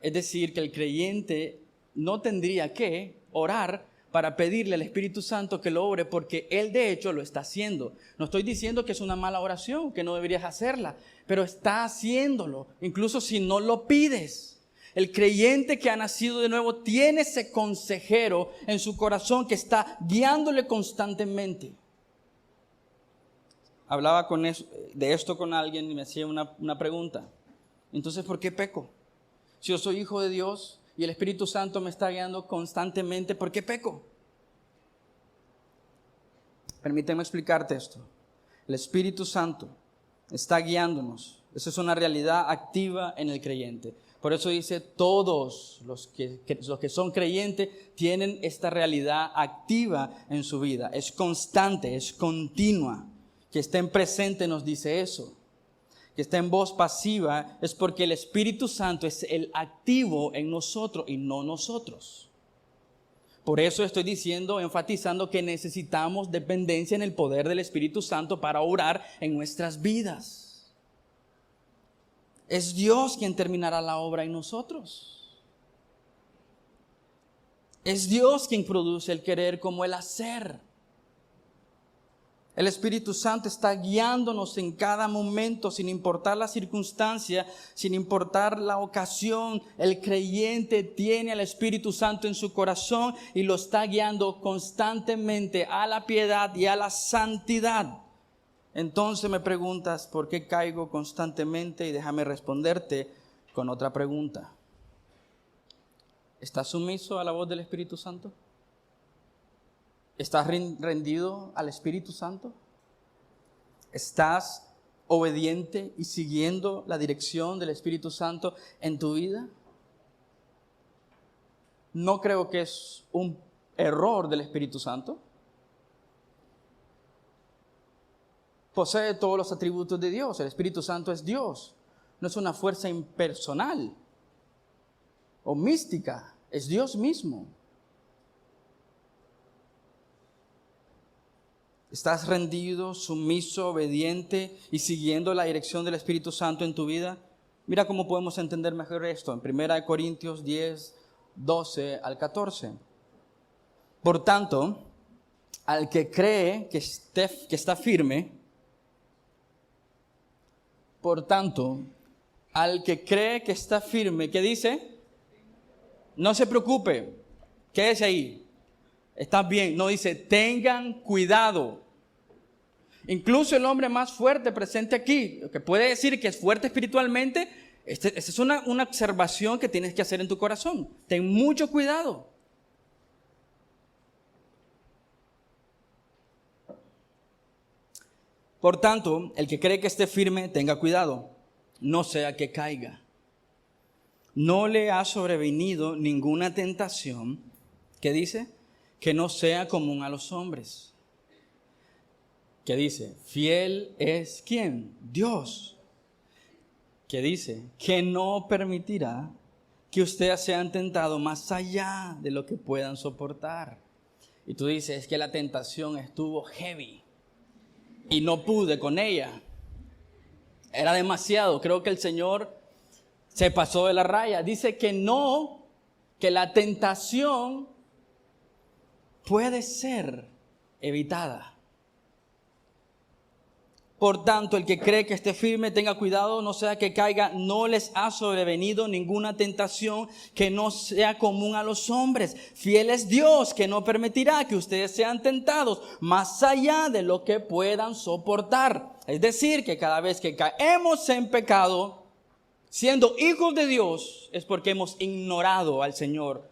Es decir, que el creyente no tendría que orar para pedirle al Espíritu Santo que lo obre, porque Él de hecho lo está haciendo. No estoy diciendo que es una mala oración, que no deberías hacerla, pero está haciéndolo, incluso si no lo pides. El creyente que ha nacido de nuevo tiene ese consejero en su corazón que está guiándole constantemente. Hablaba de esto con alguien y me hacía una pregunta. Entonces, ¿por qué peco? Si yo soy hijo de Dios y el Espíritu Santo me está guiando constantemente, ¿por qué peco? Permíteme explicarte esto. El Espíritu Santo está guiándonos. Esa es una realidad activa en el creyente. Por eso dice, todos los que son creyentes tienen esta realidad activa en su vida. Es constante, es continua. Que estén presentes nos dice eso. Que está en voz pasiva es porque el Espíritu Santo es el activo en nosotros y no nosotros. Por eso estoy diciendo, enfatizando que necesitamos dependencia en el poder del Espíritu Santo para orar en nuestras vidas. Es Dios quien terminará la obra en nosotros. Es Dios quien produce el querer como el hacer. El Espíritu Santo está guiándonos en cada momento, sin importar la circunstancia, sin importar la ocasión. El creyente tiene al Espíritu Santo en su corazón y lo está guiando constantemente a la piedad y a la santidad. Entonces me preguntas, ¿por qué caigo constantemente? Y déjame responderte con otra pregunta. ¿Estás sumiso a la voz del Espíritu Santo? ¿Estás rendido al Espíritu Santo? ¿Estás obediente y siguiendo la dirección del Espíritu Santo en tu vida? No creo que es un error del Espíritu Santo. Posee todos los atributos de Dios. El Espíritu Santo es Dios. No es una fuerza impersonal o mística. Es Dios mismo. ¿Estás rendido, sumiso, obediente y siguiendo la dirección del Espíritu Santo en tu vida? Mira cómo podemos entender mejor esto en 1 Corintios 10, 12 al 14. Por tanto, al que cree que está firme, ¿qué dice? No se preocupe, quédese ahí. Estás bien. No, dice, tengan cuidado. Incluso el hombre más fuerte presente aquí, que puede decir que es fuerte espiritualmente, esta es una observación que tienes que hacer en tu corazón. Ten mucho cuidado. Por tanto, el que cree que esté firme, tenga cuidado, no sea que caiga. No le ha sobrevenido ninguna tentación, ¿qué dice? Que no sea común a los hombres. ¿Qué dice? Fiel es ¿quién? Dios. ¿Qué dice? Que no permitirá que ustedes sean tentados más allá de lo que puedan soportar. Y tú dices, es que la tentación estuvo heavy y no pude con ella. Era demasiado. Creo que el Señor se pasó de la raya. Dice que no, que la tentación puede ser evitada. Por tanto, el que cree que esté firme, tenga cuidado, no sea que caiga. No les ha sobrevenido ninguna tentación que no sea común a los hombres. Fiel es Dios, que no permitirá que ustedes sean tentados más allá de lo que puedan soportar. Es decir, que cada vez que caemos en pecado, siendo hijos de Dios, es porque hemos ignorado al Señor,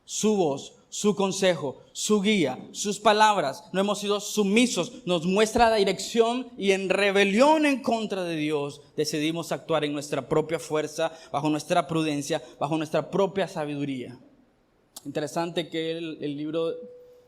su voz, su consejo, su guía, sus palabras. No hemos sido sumisos, nos muestra la dirección y en rebelión en contra de Dios decidimos actuar en nuestra propia fuerza, bajo nuestra prudencia, bajo nuestra propia sabiduría. Interesante que el libro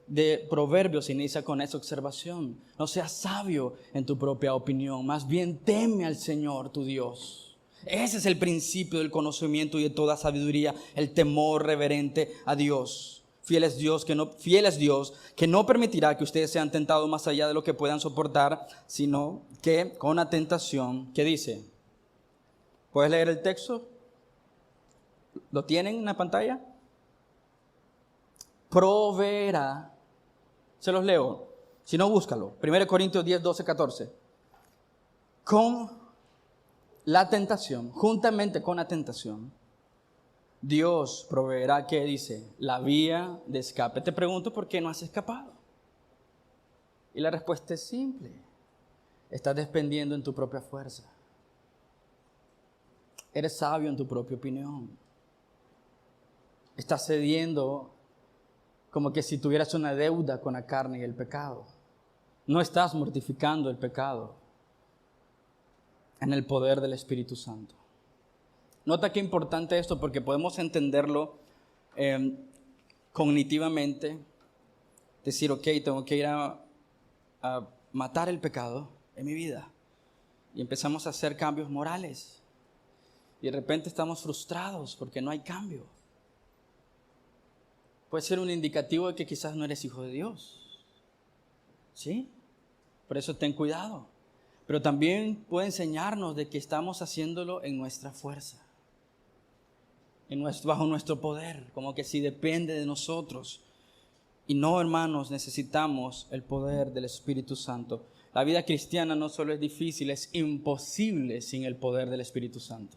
de Proverbios inicia con esa observación. No seas sabio en tu propia opinión, más bien teme al Señor tu Dios. Ese es el principio del conocimiento y de toda sabiduría, el temor reverente a Dios. Fiel es Dios que no permitirá que ustedes sean tentados más allá de lo que puedan soportar, sino que con la tentación, ¿qué dice? ¿Puedes leer el texto? ¿Lo tienen en la pantalla? Proveerá. Se los leo. Si no, búscalo. 1 Corintios 10, 12, 14. Con la tentación, juntamente con la tentación, Dios proveerá, ¿qué dice? La vía de escape. Te pregunto, ¿por qué no has escapado? Y la respuesta es simple. Estás dependiendo en tu propia fuerza. Eres sabio en tu propia opinión. Estás cediendo como que si tuvieras una deuda con la carne y el pecado. No estás mortificando el pecado en el poder del Espíritu Santo. Nota qué importante esto, porque podemos entenderlo cognitivamente. Decir, ok, tengo que ir a matar el pecado en mi vida. Y empezamos a hacer cambios morales. Y de repente estamos frustrados porque no hay cambio. Puede ser un indicativo de que quizás no eres hijo de Dios. ¿Sí? Por eso ten cuidado. Pero también puede enseñarnos de que estamos haciéndolo en nuestra fuerza. bajo nuestro poder, como que si depende de nosotros. Y no, hermanos, necesitamos el poder del Espíritu Santo. La vida cristiana no solo es difícil, es imposible sin el poder del Espíritu Santo.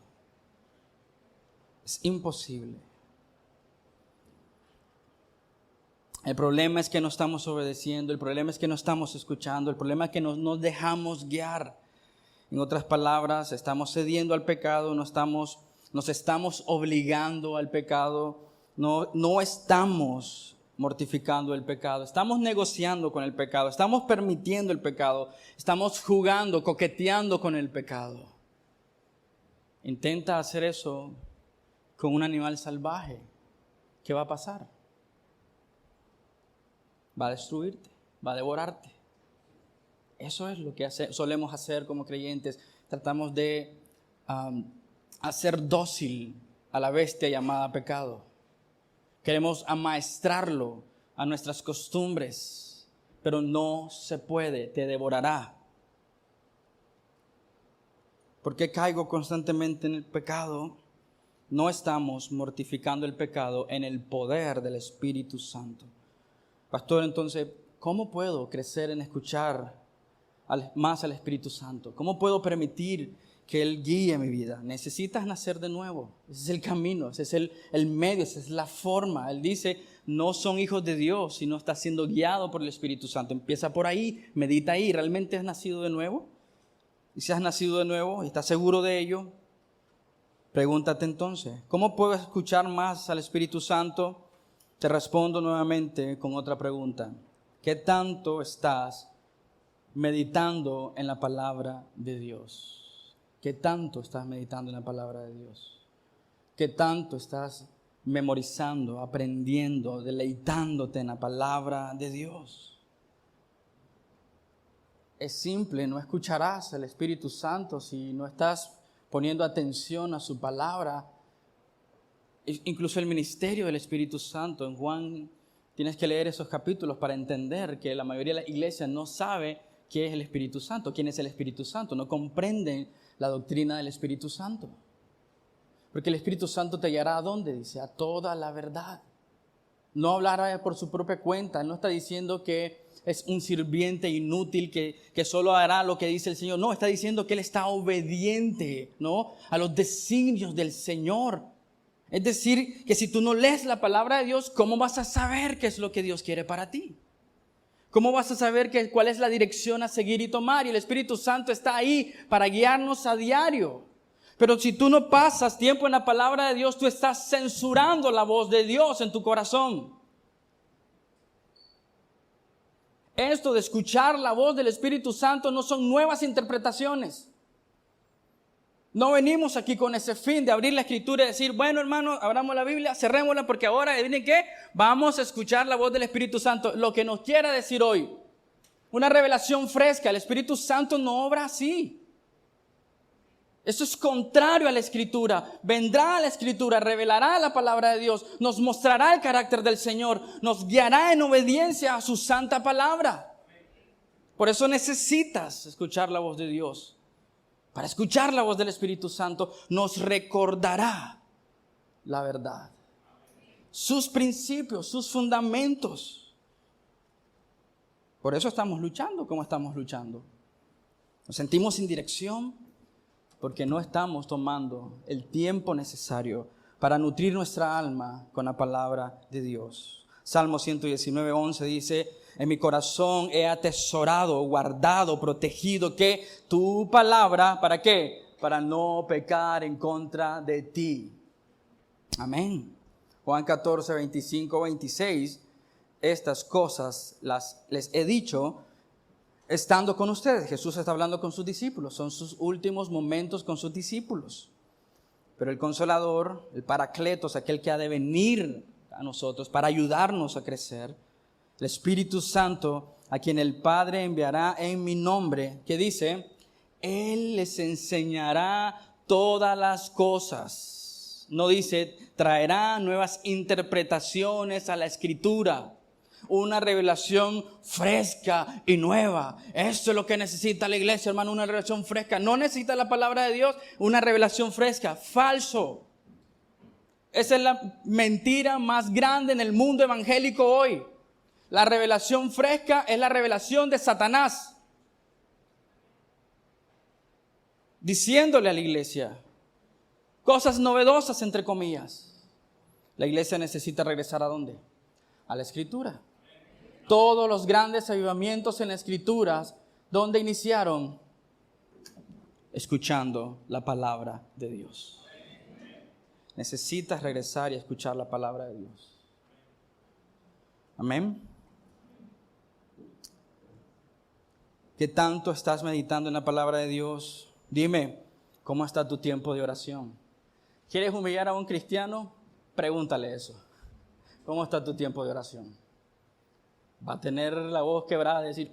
Es imposible. El problema es que no estamos obedeciendo, el problema es que no estamos escuchando, el problema es que no nos dejamos guiar. En otras palabras, estamos cediendo al pecado, nos estamos obligando al pecado, no estamos mortificando el pecado, estamos negociando con el pecado, estamos permitiendo el pecado, estamos jugando, coqueteando con el pecado. Intenta hacer eso con un animal salvaje. ¿Qué va a pasar? Va a destruirte, va a devorarte. Eso es lo que solemos hacer como creyentes. Tratamos de hacer dócil a la bestia llamada pecado. Queremos amaestrarlo a nuestras costumbres, pero no se puede, te devorará. ¿Por qué caigo constantemente en el pecado? No estamos mortificando el pecado en el poder del Espíritu Santo. Pastor, entonces, ¿cómo puedo crecer en escuchar más al Espíritu Santo? ¿Cómo puedo permitir que Él guíe mi vida? Necesitas nacer de nuevo. Ese es el camino, ese es el medio, esa es la forma. Él dice, no son hijos de Dios, sino está siendo guiado por el Espíritu Santo. Empieza por ahí, medita ahí. ¿Realmente has nacido de nuevo? Y si has nacido de nuevo y estás seguro de ello, pregúntate entonces, ¿cómo puedo escuchar más al Espíritu Santo? Te respondo nuevamente con otra pregunta. ¿Qué tanto estás meditando en la palabra de Dios? ¿Qué tanto estás meditando en la palabra de Dios? ¿Qué tanto estás memorizando, aprendiendo, deleitándote en la palabra de Dios? Es simple, no escucharás al Espíritu Santo si no estás poniendo atención a su palabra. Incluso el ministerio del Espíritu Santo. En Juan tienes que leer esos capítulos para entender que la mayoría de la iglesia no sabe qué es el Espíritu Santo, quién es el Espíritu Santo. No comprenden la doctrina del Espíritu Santo. Porque el Espíritu Santo te guiará ¿a dónde? Dice, a toda la verdad. No hablará por su propia cuenta. Él no está diciendo que es un sirviente inútil que solo hará lo que dice el Señor. No, está diciendo que Él está obediente, ¿no?, a los designios del Señor. Es decir, que si tú no lees la palabra de Dios, ¿cómo vas a saber qué es lo que Dios quiere para ti? ¿Cómo vas a saber cuál es la dirección a seguir y tomar? Y el Espíritu Santo está ahí para guiarnos a diario. Pero si tú no pasas tiempo en la palabra de Dios, tú estás censurando la voz de Dios en tu corazón. Esto de escuchar la voz del Espíritu Santo no son nuevas interpretaciones. No venimos aquí con ese fin de abrir la Escritura y decir, bueno, hermano, abramos la Biblia, cerrémosla porque ahora, ¿adivinen qué? Vamos a escuchar la voz del Espíritu Santo. Lo que nos quiera decir hoy, una revelación fresca. El Espíritu Santo no obra así. Eso es contrario a la Escritura. Vendrá a la Escritura, revelará la palabra de Dios, nos mostrará el carácter del Señor, nos guiará en obediencia a su santa palabra. Por eso necesitas escuchar la voz de Dios. Para escuchar la voz del Espíritu Santo, nos recordará la verdad, sus principios, sus fundamentos. Por eso estamos luchando como estamos luchando. Nos sentimos sin dirección porque no estamos tomando el tiempo necesario para nutrir nuestra alma con la palabra de Dios. Salmo 119:11 dice, en mi corazón he atesorado, guardado, protegido, que tu palabra, ¿para qué? Para no pecar en contra de ti. Amén. Juan 14:25-26, estas cosas les he dicho estando con ustedes. Jesús está hablando con sus discípulos, son sus últimos momentos con sus discípulos. Pero el Consolador, el Paracletos, aquel que ha de venir a nosotros para ayudarnos a crecer, el Espíritu Santo, a quien el Padre enviará en mi nombre, que dice, Él les enseñará todas las cosas. No dice, traerá nuevas interpretaciones a la Escritura, una revelación fresca y nueva. Esto es lo que necesita la iglesia, hermano, una revelación fresca. No necesita la palabra de Dios, una revelación fresca. Falso. Esa es la mentira más grande en el mundo evangélico hoy. La revelación fresca es la revelación de Satanás, diciéndole a la iglesia cosas novedosas, entre comillas. La iglesia necesita regresar ¿a dónde? A la Escritura. Todos los grandes avivamientos en las Escrituras, ¿dónde iniciaron? Escuchando la palabra de Dios. Necesitas regresar y escuchar la palabra de Dios. Amén. ¿Qué tanto estás meditando en la palabra de Dios? Dime, ¿cómo está tu tiempo de oración? ¿Quieres humillar a un cristiano? Pregúntale eso. ¿Cómo está tu tiempo de oración? Va a tener la voz quebrada de decir,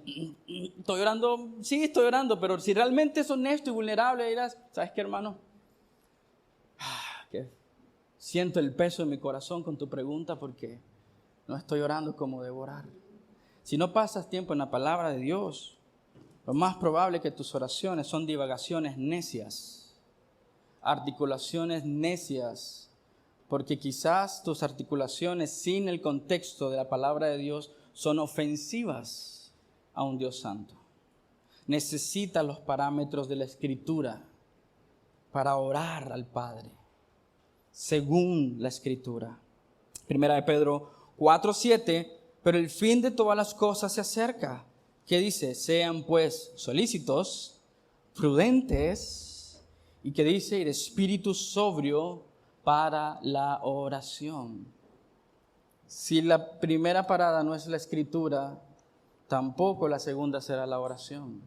estoy orando, sí estoy orando, pero si realmente es honesto y vulnerable, dirás, ¿sabes qué, hermano? Que siento el peso en mi corazón con tu pregunta porque no estoy orando como debo orar. Si no pasas tiempo en la palabra de Dios, lo más probable es que tus oraciones son divagaciones necias, articulaciones necias, porque quizás tus articulaciones sin el contexto de la palabra de Dios son ofensivas a un Dios santo. Necesitas los parámetros de la Escritura para orar al Padre, según la Escritura. Primera de Pedro 4:7, pero el fin de todas las cosas se acerca. ¿Qué dice? Sean pues solícitos, prudentes, y que dice, y de espíritu sobrio para la oración. Si la primera parada no es la Escritura, tampoco la segunda será la oración.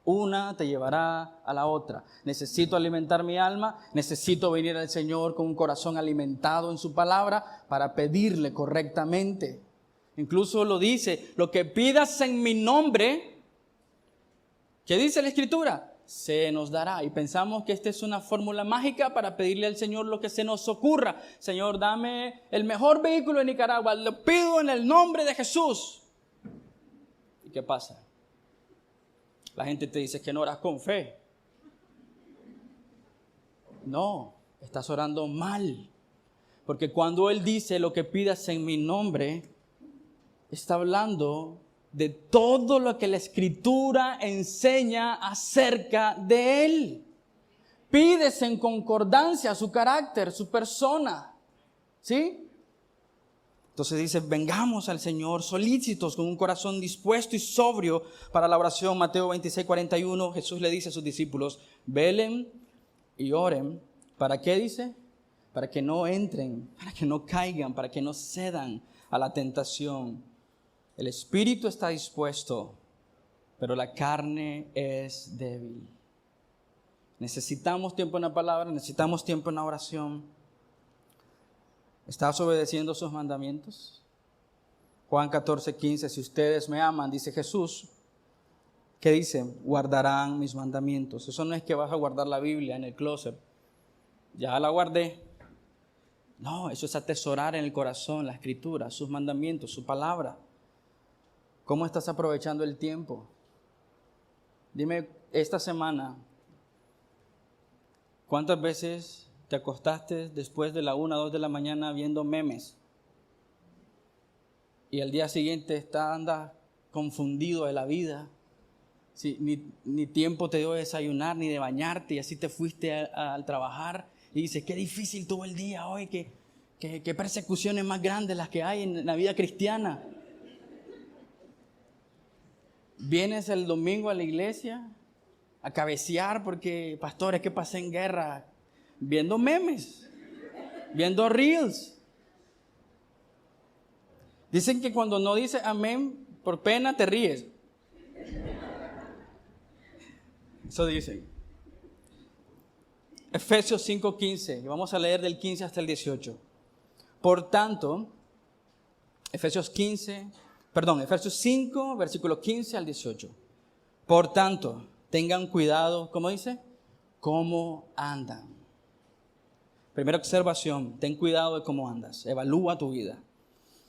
Una te llevará a la otra. Necesito alimentar mi alma, necesito venir al Señor con un corazón alimentado en su palabra para pedirle correctamente. Incluso lo dice, lo que pidas en mi nombre, ¿qué dice la Escritura? Se nos dará. Y pensamos que esta es una fórmula mágica para pedirle al Señor lo que se nos ocurra. Señor, dame el mejor vehículo de Nicaragua, lo pido en el nombre de Jesús. ¿Y qué pasa? La gente te dice que no oras con fe. No, estás orando mal. Porque cuando Él dice lo que pidas en mi nombre, está hablando de todo lo que la Escritura enseña acerca de Él. Pides en concordancia su carácter, su persona. ¿Sí? Entonces dice, vengamos al Señor solícitos, con un corazón dispuesto y sobrio para la oración. Mateo 26:41, Jesús le dice a sus discípulos, velen y oren. ¿Para qué dice? Para que no entren, para que no caigan, para que no cedan a la tentación. El espíritu está dispuesto, pero la carne es débil. Necesitamos tiempo en la palabra, necesitamos tiempo en la oración. ¿Estás obedeciendo sus mandamientos? Juan 14:15, si ustedes me aman, dice Jesús, ¿qué dice? Guardarán mis mandamientos. Eso no es que vas a guardar la Biblia en el closet. Ya la guardé. No, eso es atesorar en el corazón la Escritura, sus mandamientos, su palabra. ¿Cómo estás aprovechando el tiempo? Dime, esta semana, ¿cuántas veces te acostaste después de la 1 o 2 de la mañana viendo memes? Y al día siguiente andas confundido de la vida. Sí, ni tiempo te dio de desayunar, ni de bañarte, y así te fuiste al trabajar. Y dices, qué difícil tuvo el día hoy, qué persecuciones más grandes las que hay en la vida cristiana. Vienes el domingo a la iglesia a cabecear porque, pastores, que pasé en guerra, viendo memes, viendo reels. Dicen que cuando no dices amén, por pena te ríes. Eso dicen. Efesios 5:15, y vamos a leer del 15 hasta el 18. Por tanto, Efesios 5, versículo 15 al 18. Por tanto, tengan cuidado, ¿cómo dice? ¿Cómo andan? Primera observación, ten cuidado de cómo andas, evalúa tu vida.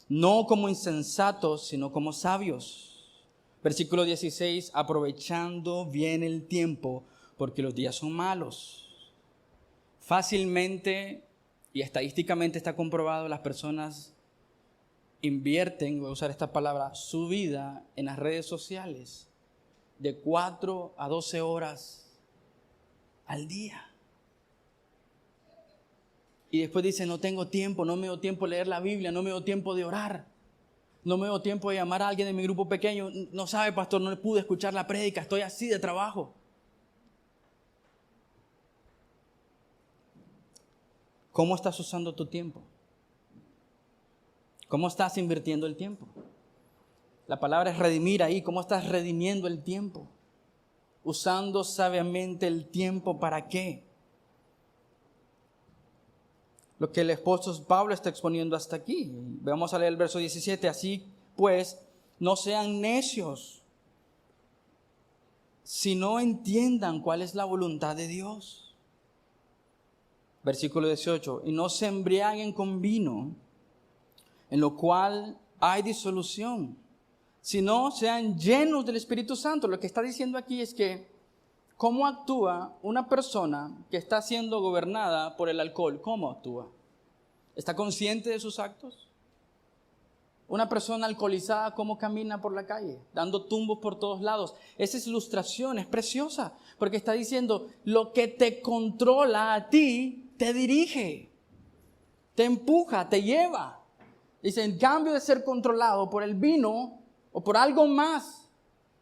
No como insensatos, sino como sabios. Versículo 16, aprovechando bien el tiempo, porque los días son malos. Fácilmente y estadísticamente está comprobado, las personas invierten, voy a usar esta palabra, su vida en las redes sociales de 4 a 12 horas al día. Y después dicen, no tengo tiempo, no me dio tiempo de leer la Biblia, no me dio tiempo de orar, no me dio tiempo de llamar a alguien de mi grupo pequeño. No sabe, pastor, no pude escuchar la prédica, estoy así de trabajo. ¿Cómo estás usando tu tiempo? ¿Cómo estás invirtiendo el tiempo? La palabra es redimir ahí. ¿Cómo estás redimiendo el tiempo? Usando sabiamente el tiempo, ¿para qué? Lo que el apóstol Pablo está exponiendo hasta aquí. Vamos a leer el verso 17. Así pues, no sean necios, sino entiendan cuál es la voluntad de Dios. Versículo 18. Y no se embriaguen con vino, en lo cual hay disolución, sino sean llenos del Espíritu Santo. Lo que está diciendo aquí es que ¿cómo actúa una persona que está siendo gobernada por el alcohol? ¿Cómo actúa? ¿Está consciente de sus actos? Una persona alcoholizada, ¿cómo camina por la calle? Dando tumbos por todos lados. Esa es ilustración, es preciosa, porque está diciendo, lo que te controla a ti, te dirige, te empuja, te lleva. Dice, en cambio de ser controlado por el vino o por algo más,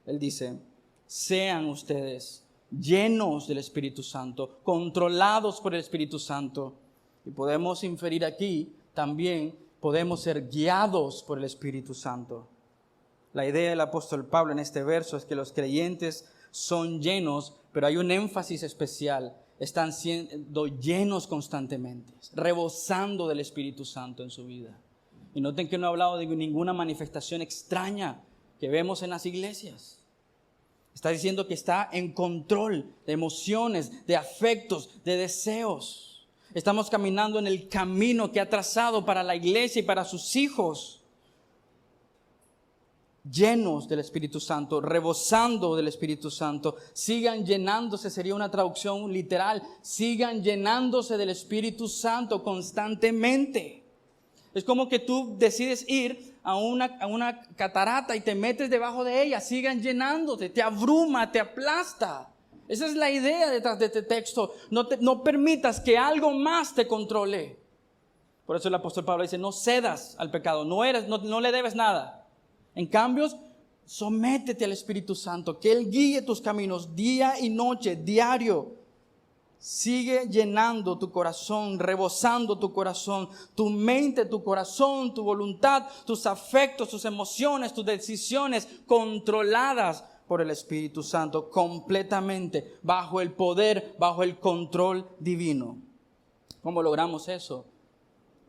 él dice, sean ustedes llenos del Espíritu Santo, controlados por el Espíritu Santo. Y podemos inferir aquí también, podemos ser guiados por el Espíritu Santo. La idea del apóstol Pablo en este verso es que los creyentes son llenos, pero hay un énfasis especial. Están siendo llenos constantemente, rebosando del Espíritu Santo en su vida. Y noten que no he hablado de ninguna manifestación extraña que vemos en las iglesias. Está diciendo que está en control de emociones, de afectos, de deseos. Estamos caminando en el camino que ha trazado para la iglesia y para sus hijos. Llenos del Espíritu Santo, rebosando del Espíritu Santo. Sigan llenándose, sería una traducción literal. Sigan llenándose del Espíritu Santo constantemente. Es como que tú decides ir a una catarata y te metes debajo de ella. Sigan llenándote, te abruma, te aplasta. Esa es la idea detrás de este texto. No permitas que algo más te controle. Por eso el apóstol Pablo dice, no cedas al pecado, no le debes nada. En cambio, sométete al Espíritu Santo, que Él guíe tus caminos día y noche, diario. Sigue llenando tu corazón, rebosando tu corazón, tu mente, tu corazón, tu voluntad, tus afectos, tus emociones, tus decisiones controladas por el Espíritu Santo, completamente bajo el poder, bajo el control divino. ¿Cómo logramos eso?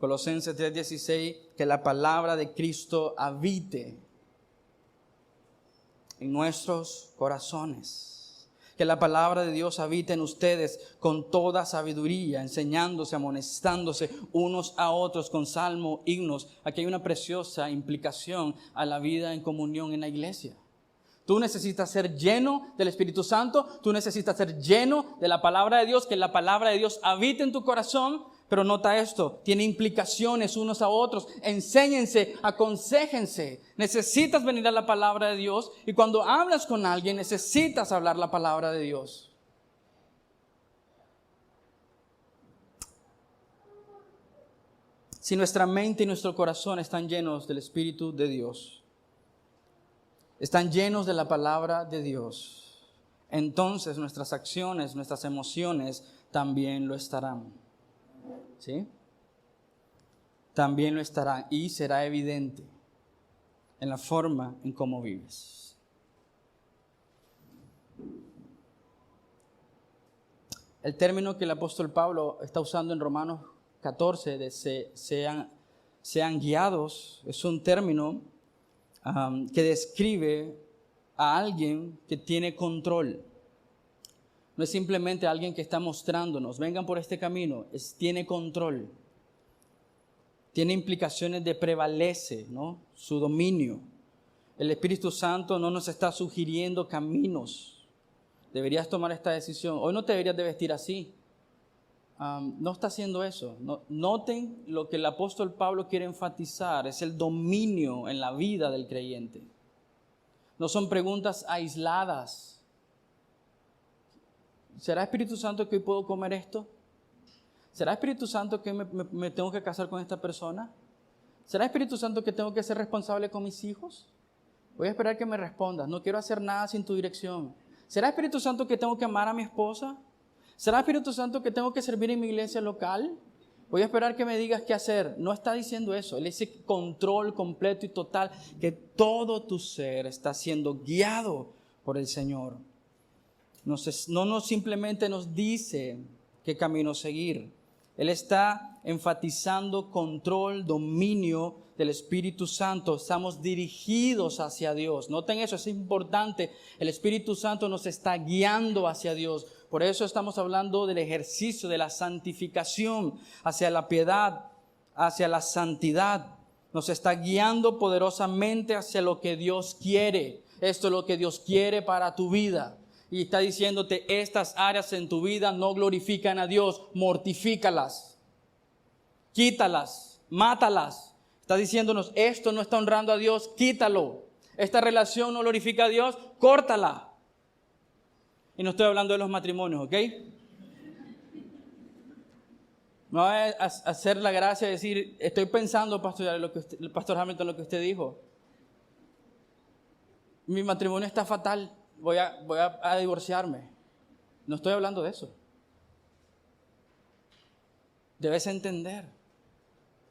Colosenses 3:16, que la palabra de Cristo habite en nuestros corazones. Que la palabra de Dios habite en ustedes con toda sabiduría, enseñándose, amonestándose unos a otros con salmos, himnos. Aquí hay una preciosa implicación a la vida en comunión en la iglesia. Tú necesitas ser lleno del Espíritu Santo, tú necesitas ser lleno de la palabra de Dios, que la palabra de Dios habite en tu corazón. Pero nota esto, tiene implicaciones unos a otros. Enséñense, aconséjense. Necesitas venir a la palabra de Dios y cuando hablas con alguien necesitas hablar la palabra de Dios. Si nuestra mente y nuestro corazón están llenos del Espíritu de Dios, están llenos de la palabra de Dios, entonces nuestras acciones, nuestras emociones también lo estarán. ¿Sí? También lo estará y será evidente en la forma en cómo vives. El término que el apóstol Pablo está usando en Romanos 14 de sean guiados es un término que describe a alguien que tiene control. No es simplemente alguien que está mostrándonos, vengan por este camino, tiene control. Tiene implicaciones de prevalece, ¿no? Su dominio. El Espíritu Santo no nos está sugiriendo caminos. Deberías tomar esta decisión. Hoy no te deberías de vestir así. no está haciendo eso. Noten lo que el apóstol Pablo quiere enfatizar, es el dominio en la vida del creyente. No son preguntas aisladas. ¿Será Espíritu Santo que hoy puedo comer esto? ¿Será Espíritu Santo que me tengo que casar con esta persona? ¿Será Espíritu Santo que tengo que ser responsable con mis hijos? Voy a esperar que me respondas. No quiero hacer nada sin tu dirección. ¿Será Espíritu Santo que tengo que amar a mi esposa? ¿Será Espíritu Santo que tengo que servir en mi iglesia local? Voy a esperar que me digas qué hacer. No está diciendo eso. Él dice control completo y total, que todo tu ser está siendo guiado por el Señor. No simplemente nos dice qué camino seguir. Él está enfatizando control, dominio del Espíritu Santo. Estamos dirigidos hacia Dios. Noten eso, es importante. El Espíritu Santo nos está guiando hacia Dios. Por eso estamos hablando del ejercicio de la santificación, hacia la piedad, hacia la santidad. Nos está guiando poderosamente hacia lo que Dios quiere. Esto es lo que Dios quiere para tu vida. Y está diciéndote, estas áreas en tu vida no glorifican a Dios, mortifícalas, quítalas, mátalas. Está diciéndonos, esto no está honrando a Dios, quítalo. Esta relación no glorifica a Dios, córtala. Y no estoy hablando de los matrimonios, ¿ok? No voy a hacer la gracia de decir, estoy pensando, Pastor Hamilton, lo que usted dijo. Mi matrimonio está fatal. Voy a divorciarme. No estoy hablando de eso. Debes entender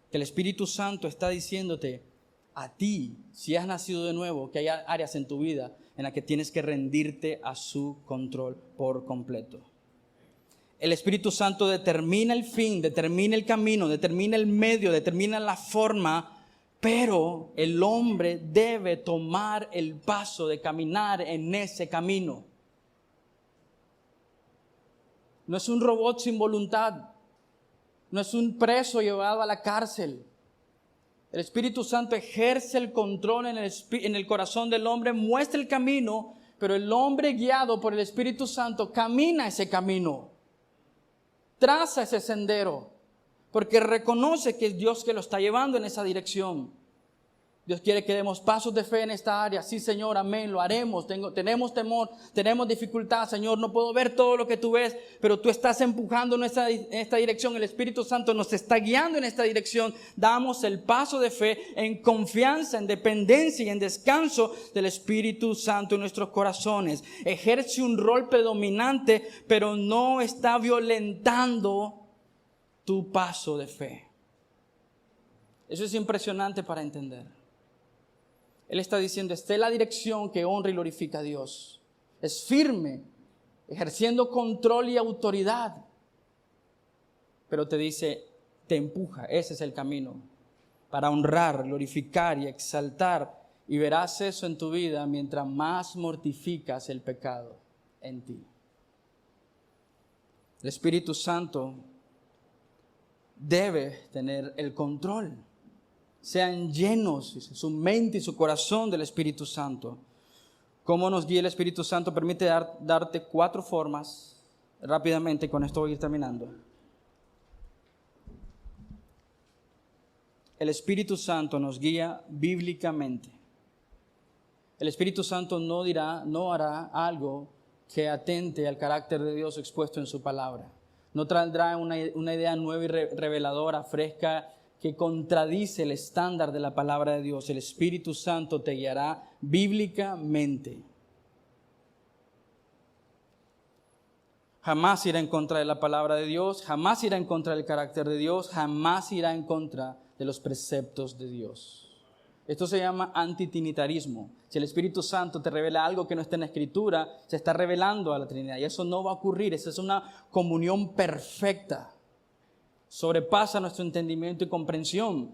que el Espíritu Santo está diciéndote a ti, si has nacido de nuevo, que hay áreas en tu vida en las que tienes que rendirte a su control por completo. El Espíritu Santo determina el fin, determina el camino, determina el medio, determina la forma, pero el hombre debe tomar el paso de caminar en ese camino. No es un robot sin voluntad. No es un preso llevado a la cárcel. El Espíritu Santo ejerce el control en el corazón del hombre, muestra el camino, pero el hombre guiado por el Espíritu Santo camina ese camino. Traza ese sendero. Porque reconoce que es Dios que lo está llevando en esa dirección. Dios quiere que demos pasos de fe en esta área. Sí, Señor, amén, lo haremos. Tenemos temor, tenemos dificultad, Señor. No puedo ver todo lo que tú ves, pero tú estás empujando en esta dirección. El Espíritu Santo nos está guiando en esta dirección. Damos el paso de fe en confianza, en dependencia y en descanso del Espíritu Santo en nuestros corazones. Ejerce un rol predominante, pero no está violentando tu paso de fe. Eso es impresionante para entender. Él está diciendo, esta es la dirección que honra y glorifica a Dios. Es firme, ejerciendo control y autoridad. Pero te dice, te empuja, ese es el camino para honrar, glorificar y exaltar. Y verás eso en tu vida mientras más mortificas el pecado en ti. El Espíritu Santo debe tener el control. Sean llenos su mente y su corazón del Espíritu Santo. ¿Cómo nos guía el Espíritu Santo? Permite darte 4 formas. Rápidamente, con esto voy a ir terminando. El Espíritu Santo nos guía bíblicamente. El Espíritu Santo no hará algo que atente al carácter de Dios expuesto en su palabra. No traerá una idea nueva y reveladora, fresca, que contradice el estándar de la palabra de Dios. El Espíritu Santo te guiará bíblicamente. Jamás irá en contra de la palabra de Dios, jamás irá en contra del carácter de Dios, jamás irá en contra de los preceptos de Dios. Esto se llama antitrinitarismo. Si el Espíritu Santo te revela algo que no está en la Escritura, se está revelando a la Trinidad. Y eso no va a ocurrir. Esa es una comunión perfecta. Sobrepasa nuestro entendimiento y comprensión.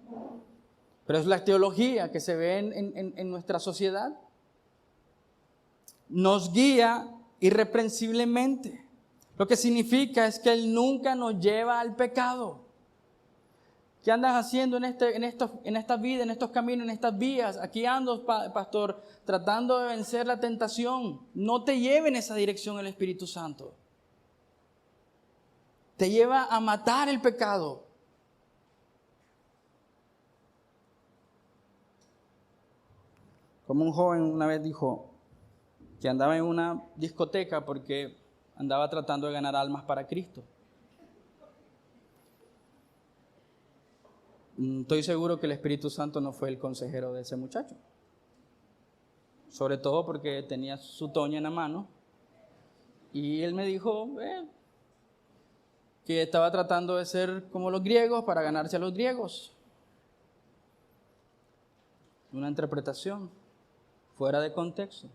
Pero es la teología que se ve en nuestra sociedad. Nos guía irreprensiblemente. Lo que significa es que Él nunca nos lleva al pecado. ¿Qué andas haciendo en esta vida, en estos caminos, en estas vías? Aquí ando, pastor, tratando de vencer la tentación. No te lleve en esa dirección el Espíritu Santo. te lleva a matar el pecado. Como un joven una vez dijo que andaba en una discoteca porque andaba tratando de ganar almas para Cristo. Estoy seguro que el Espíritu Santo no fue el consejero de ese muchacho. Sobre todo porque tenía su toña en la mano. Y él me dijo que estaba tratando de ser como los griegos para ganarse a los griegos. Una interpretación fuera de contexto.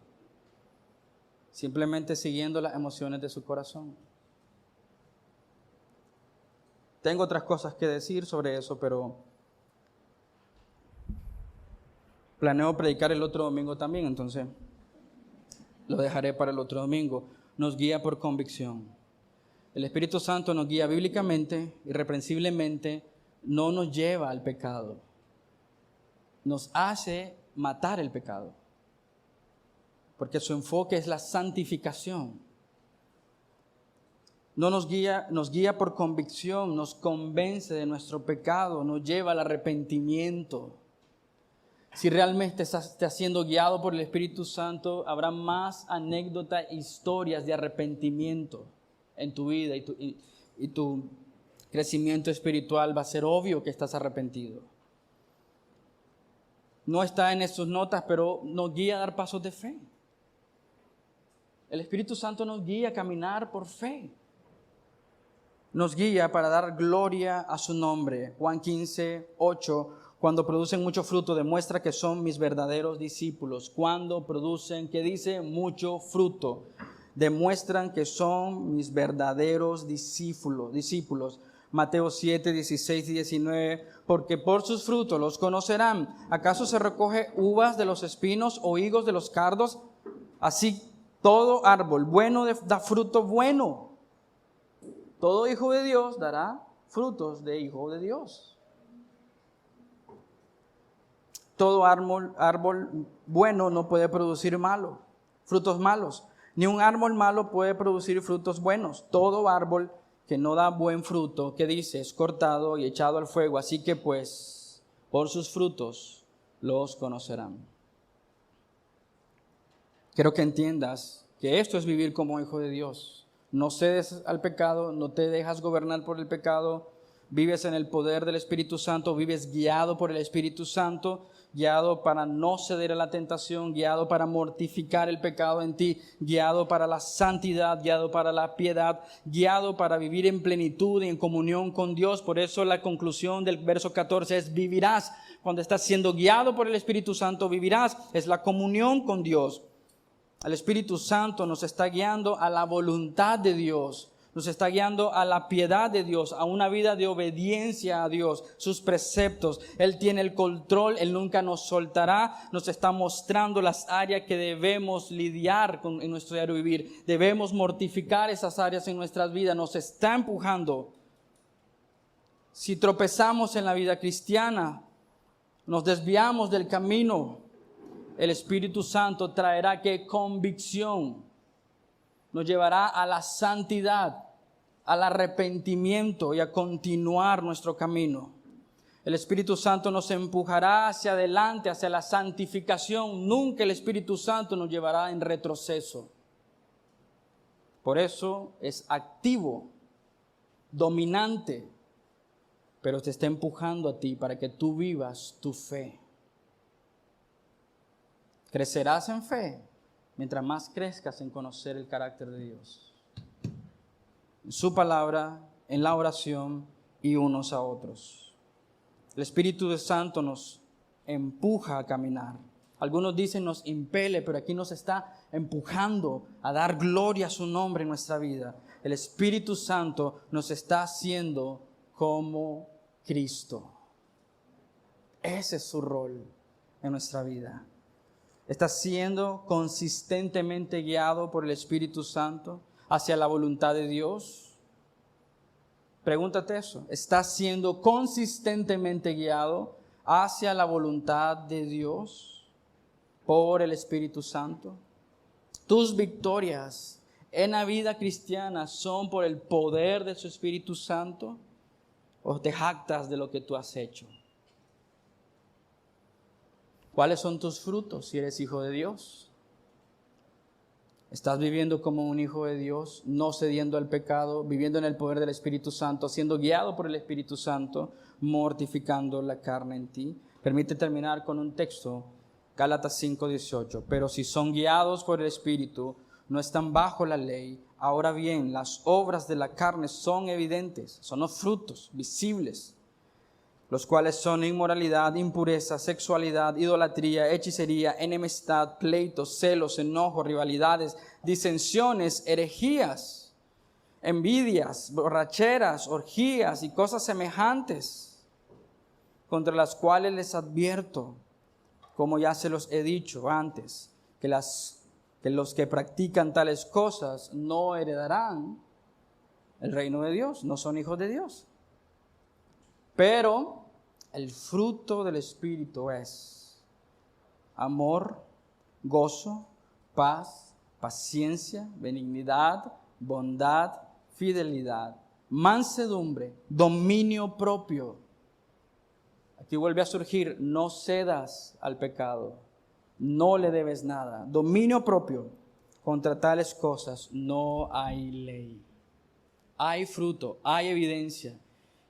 Simplemente siguiendo las emociones de su corazón. Tengo otras cosas que decir sobre eso, pero planeo predicar el otro domingo también, entonces lo dejaré para el otro domingo. Nos guía por convicción. El Espíritu Santo nos guía bíblicamente, irreprensiblemente, no nos lleva al pecado. Nos hace matar el pecado. Porque su enfoque es la santificación. No nos guía por convicción, nos convence de nuestro pecado, nos lleva al arrepentimiento. Si realmente estás siendo guiado por el Espíritu Santo, habrá más anécdotas, historias de arrepentimiento en tu vida y tu crecimiento espiritual va a ser obvio que estás arrepentido. No está en sus notas, pero nos guía a dar pasos de fe. El Espíritu Santo nos guía a caminar por fe. Nos guía para dar gloria a su nombre. Juan 15:8, cuando producen mucho fruto, demuestra que son mis verdaderos discípulos. Cuando producen, ¿qué dice? Mucho fruto. Demuestran que son mis verdaderos discípulos. Mateo 7, 16 y 19, porque por sus frutos los conocerán. ¿Acaso se recoge uvas de los espinos o higos de los cardos? Así todo árbol bueno da fruto bueno. Todo hijo de Dios dará frutos de hijo de Dios. Todo árbol bueno no puede producir frutos malos. Ni un árbol malo puede producir frutos buenos. Todo árbol que no da buen fruto, ¿qué dice? Es cortado y echado al fuego. Así que pues, por sus frutos los conocerán. Quiero que entiendas que esto es vivir como hijo de Dios. No cedes al pecado, no te dejas gobernar por el pecado, vives en el poder del Espíritu Santo, vives guiado por el Espíritu Santo, guiado para no ceder a la tentación, guiado para mortificar el pecado en ti, guiado para la santidad, guiado para la piedad, guiado para vivir en plenitud y en comunión con Dios. Por eso la conclusión del verso 14 es vivirás. Cuando estás siendo guiado por el Espíritu Santo, vivirás. Es la comunión con Dios. El Espíritu Santo nos está guiando a la voluntad de Dios, nos está guiando a la piedad de Dios, a una vida de obediencia a Dios, sus preceptos. Él tiene el control, Él nunca nos soltará, nos está mostrando las áreas que debemos lidiar con en nuestro diario vivir. Debemos mortificar esas áreas en nuestras vidas, nos está empujando. Si tropezamos en la vida cristiana, nos desviamos del camino, el Espíritu Santo traerá que convicción, nos llevará a la santidad, al arrepentimiento y a continuar nuestro camino. El Espíritu Santo nos empujará hacia adelante, hacia la santificación. Nunca el Espíritu Santo nos llevará en retroceso. Por eso es activo, dominante, pero te está empujando a ti para que tú vivas tu fe. Crecerás en fe mientras más crezcas en conocer el carácter de Dios. En su palabra, en la oración y unos a otros. El Espíritu Santo nos empuja a caminar. Algunos dicen nos impele, pero aquí nos está empujando a dar gloria a su nombre en nuestra vida. El Espíritu Santo nos está haciendo como Cristo. Ese es su rol en nuestra vida. ¿Estás siendo consistentemente guiado por el Espíritu Santo hacia la voluntad de Dios? Pregúntate eso. ¿Estás siendo consistentemente guiado hacia la voluntad de Dios por el Espíritu Santo? Tus victorias en la vida cristiana son por el poder de su Espíritu Santo o te jactas de lo que tú has hecho? ¿Cuáles son tus frutos si eres hijo de Dios? ¿Estás viviendo como un hijo de Dios, no cediendo al pecado, viviendo en el poder del Espíritu Santo, siendo guiado por el Espíritu Santo, mortificando la carne en ti? Permite terminar con un texto, Gálatas 5:18. Pero si son guiados por el Espíritu, no están bajo la ley. Ahora bien, las obras de la carne son evidentes, son los frutos visibles, los cuales son inmoralidad, impureza, sexualidad, idolatría, hechicería, enemistad, pleitos, celos, enojos, rivalidades, disensiones, herejías, envidias, borracheras, orgías y cosas semejantes, contra las cuales les advierto, como ya se los he dicho antes, que los que practican tales cosas no heredarán el reino de Dios, no son hijos de Dios. Pero el fruto del Espíritu es amor, gozo, paz, paciencia, benignidad, bondad, fidelidad, mansedumbre, dominio propio. Aquí vuelve a surgir: no cedas al pecado, no le debes nada. Dominio propio, contra tales cosas no hay ley. Hay fruto, hay evidencia.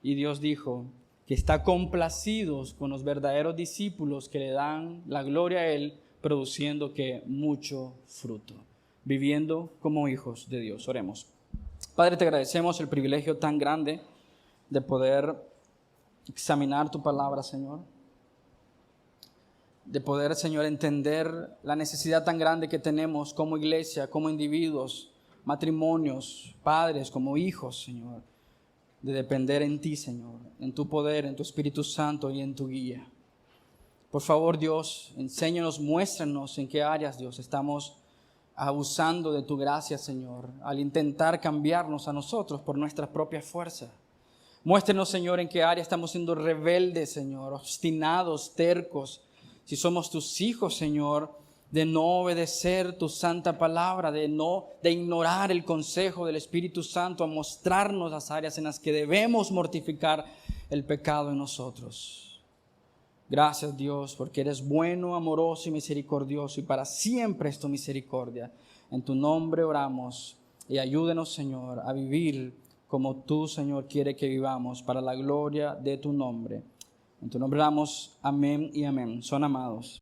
Y Dios dijo que está complacido con los verdaderos discípulos que le dan la gloria a Él, produciendo que mucho fruto, viviendo como hijos de Dios. Oremos. Padre, te agradecemos el privilegio tan grande de poder examinar tu palabra, Señor. De poder, Señor, entender la necesidad tan grande que tenemos como iglesia, como individuos, matrimonios, padres, como hijos, Señor, de depender en ti, Señor, en tu poder, en tu Espíritu Santo y en tu guía. Por favor, Dios, enséñanos, muéstranos en qué áreas, Dios, estamos abusando de tu gracia, Señor, al intentar cambiarnos a nosotros por nuestra propia fuerza. Muéstranos, Señor, en qué área estamos siendo rebeldes, Señor, obstinados, tercos. Si somos tus hijos, Señor, de no obedecer tu santa palabra, de ignorar el consejo del Espíritu Santo, a mostrarnos las áreas en las que debemos mortificar el pecado en nosotros. Gracias, Dios, porque eres bueno, amoroso y misericordioso, y para siempre es tu misericordia. En tu nombre oramos, y ayúdenos, Señor, a vivir como tú, Señor, quiere que vivamos, para la gloria de tu nombre. En tu nombre oramos, amén y amén. Son amados.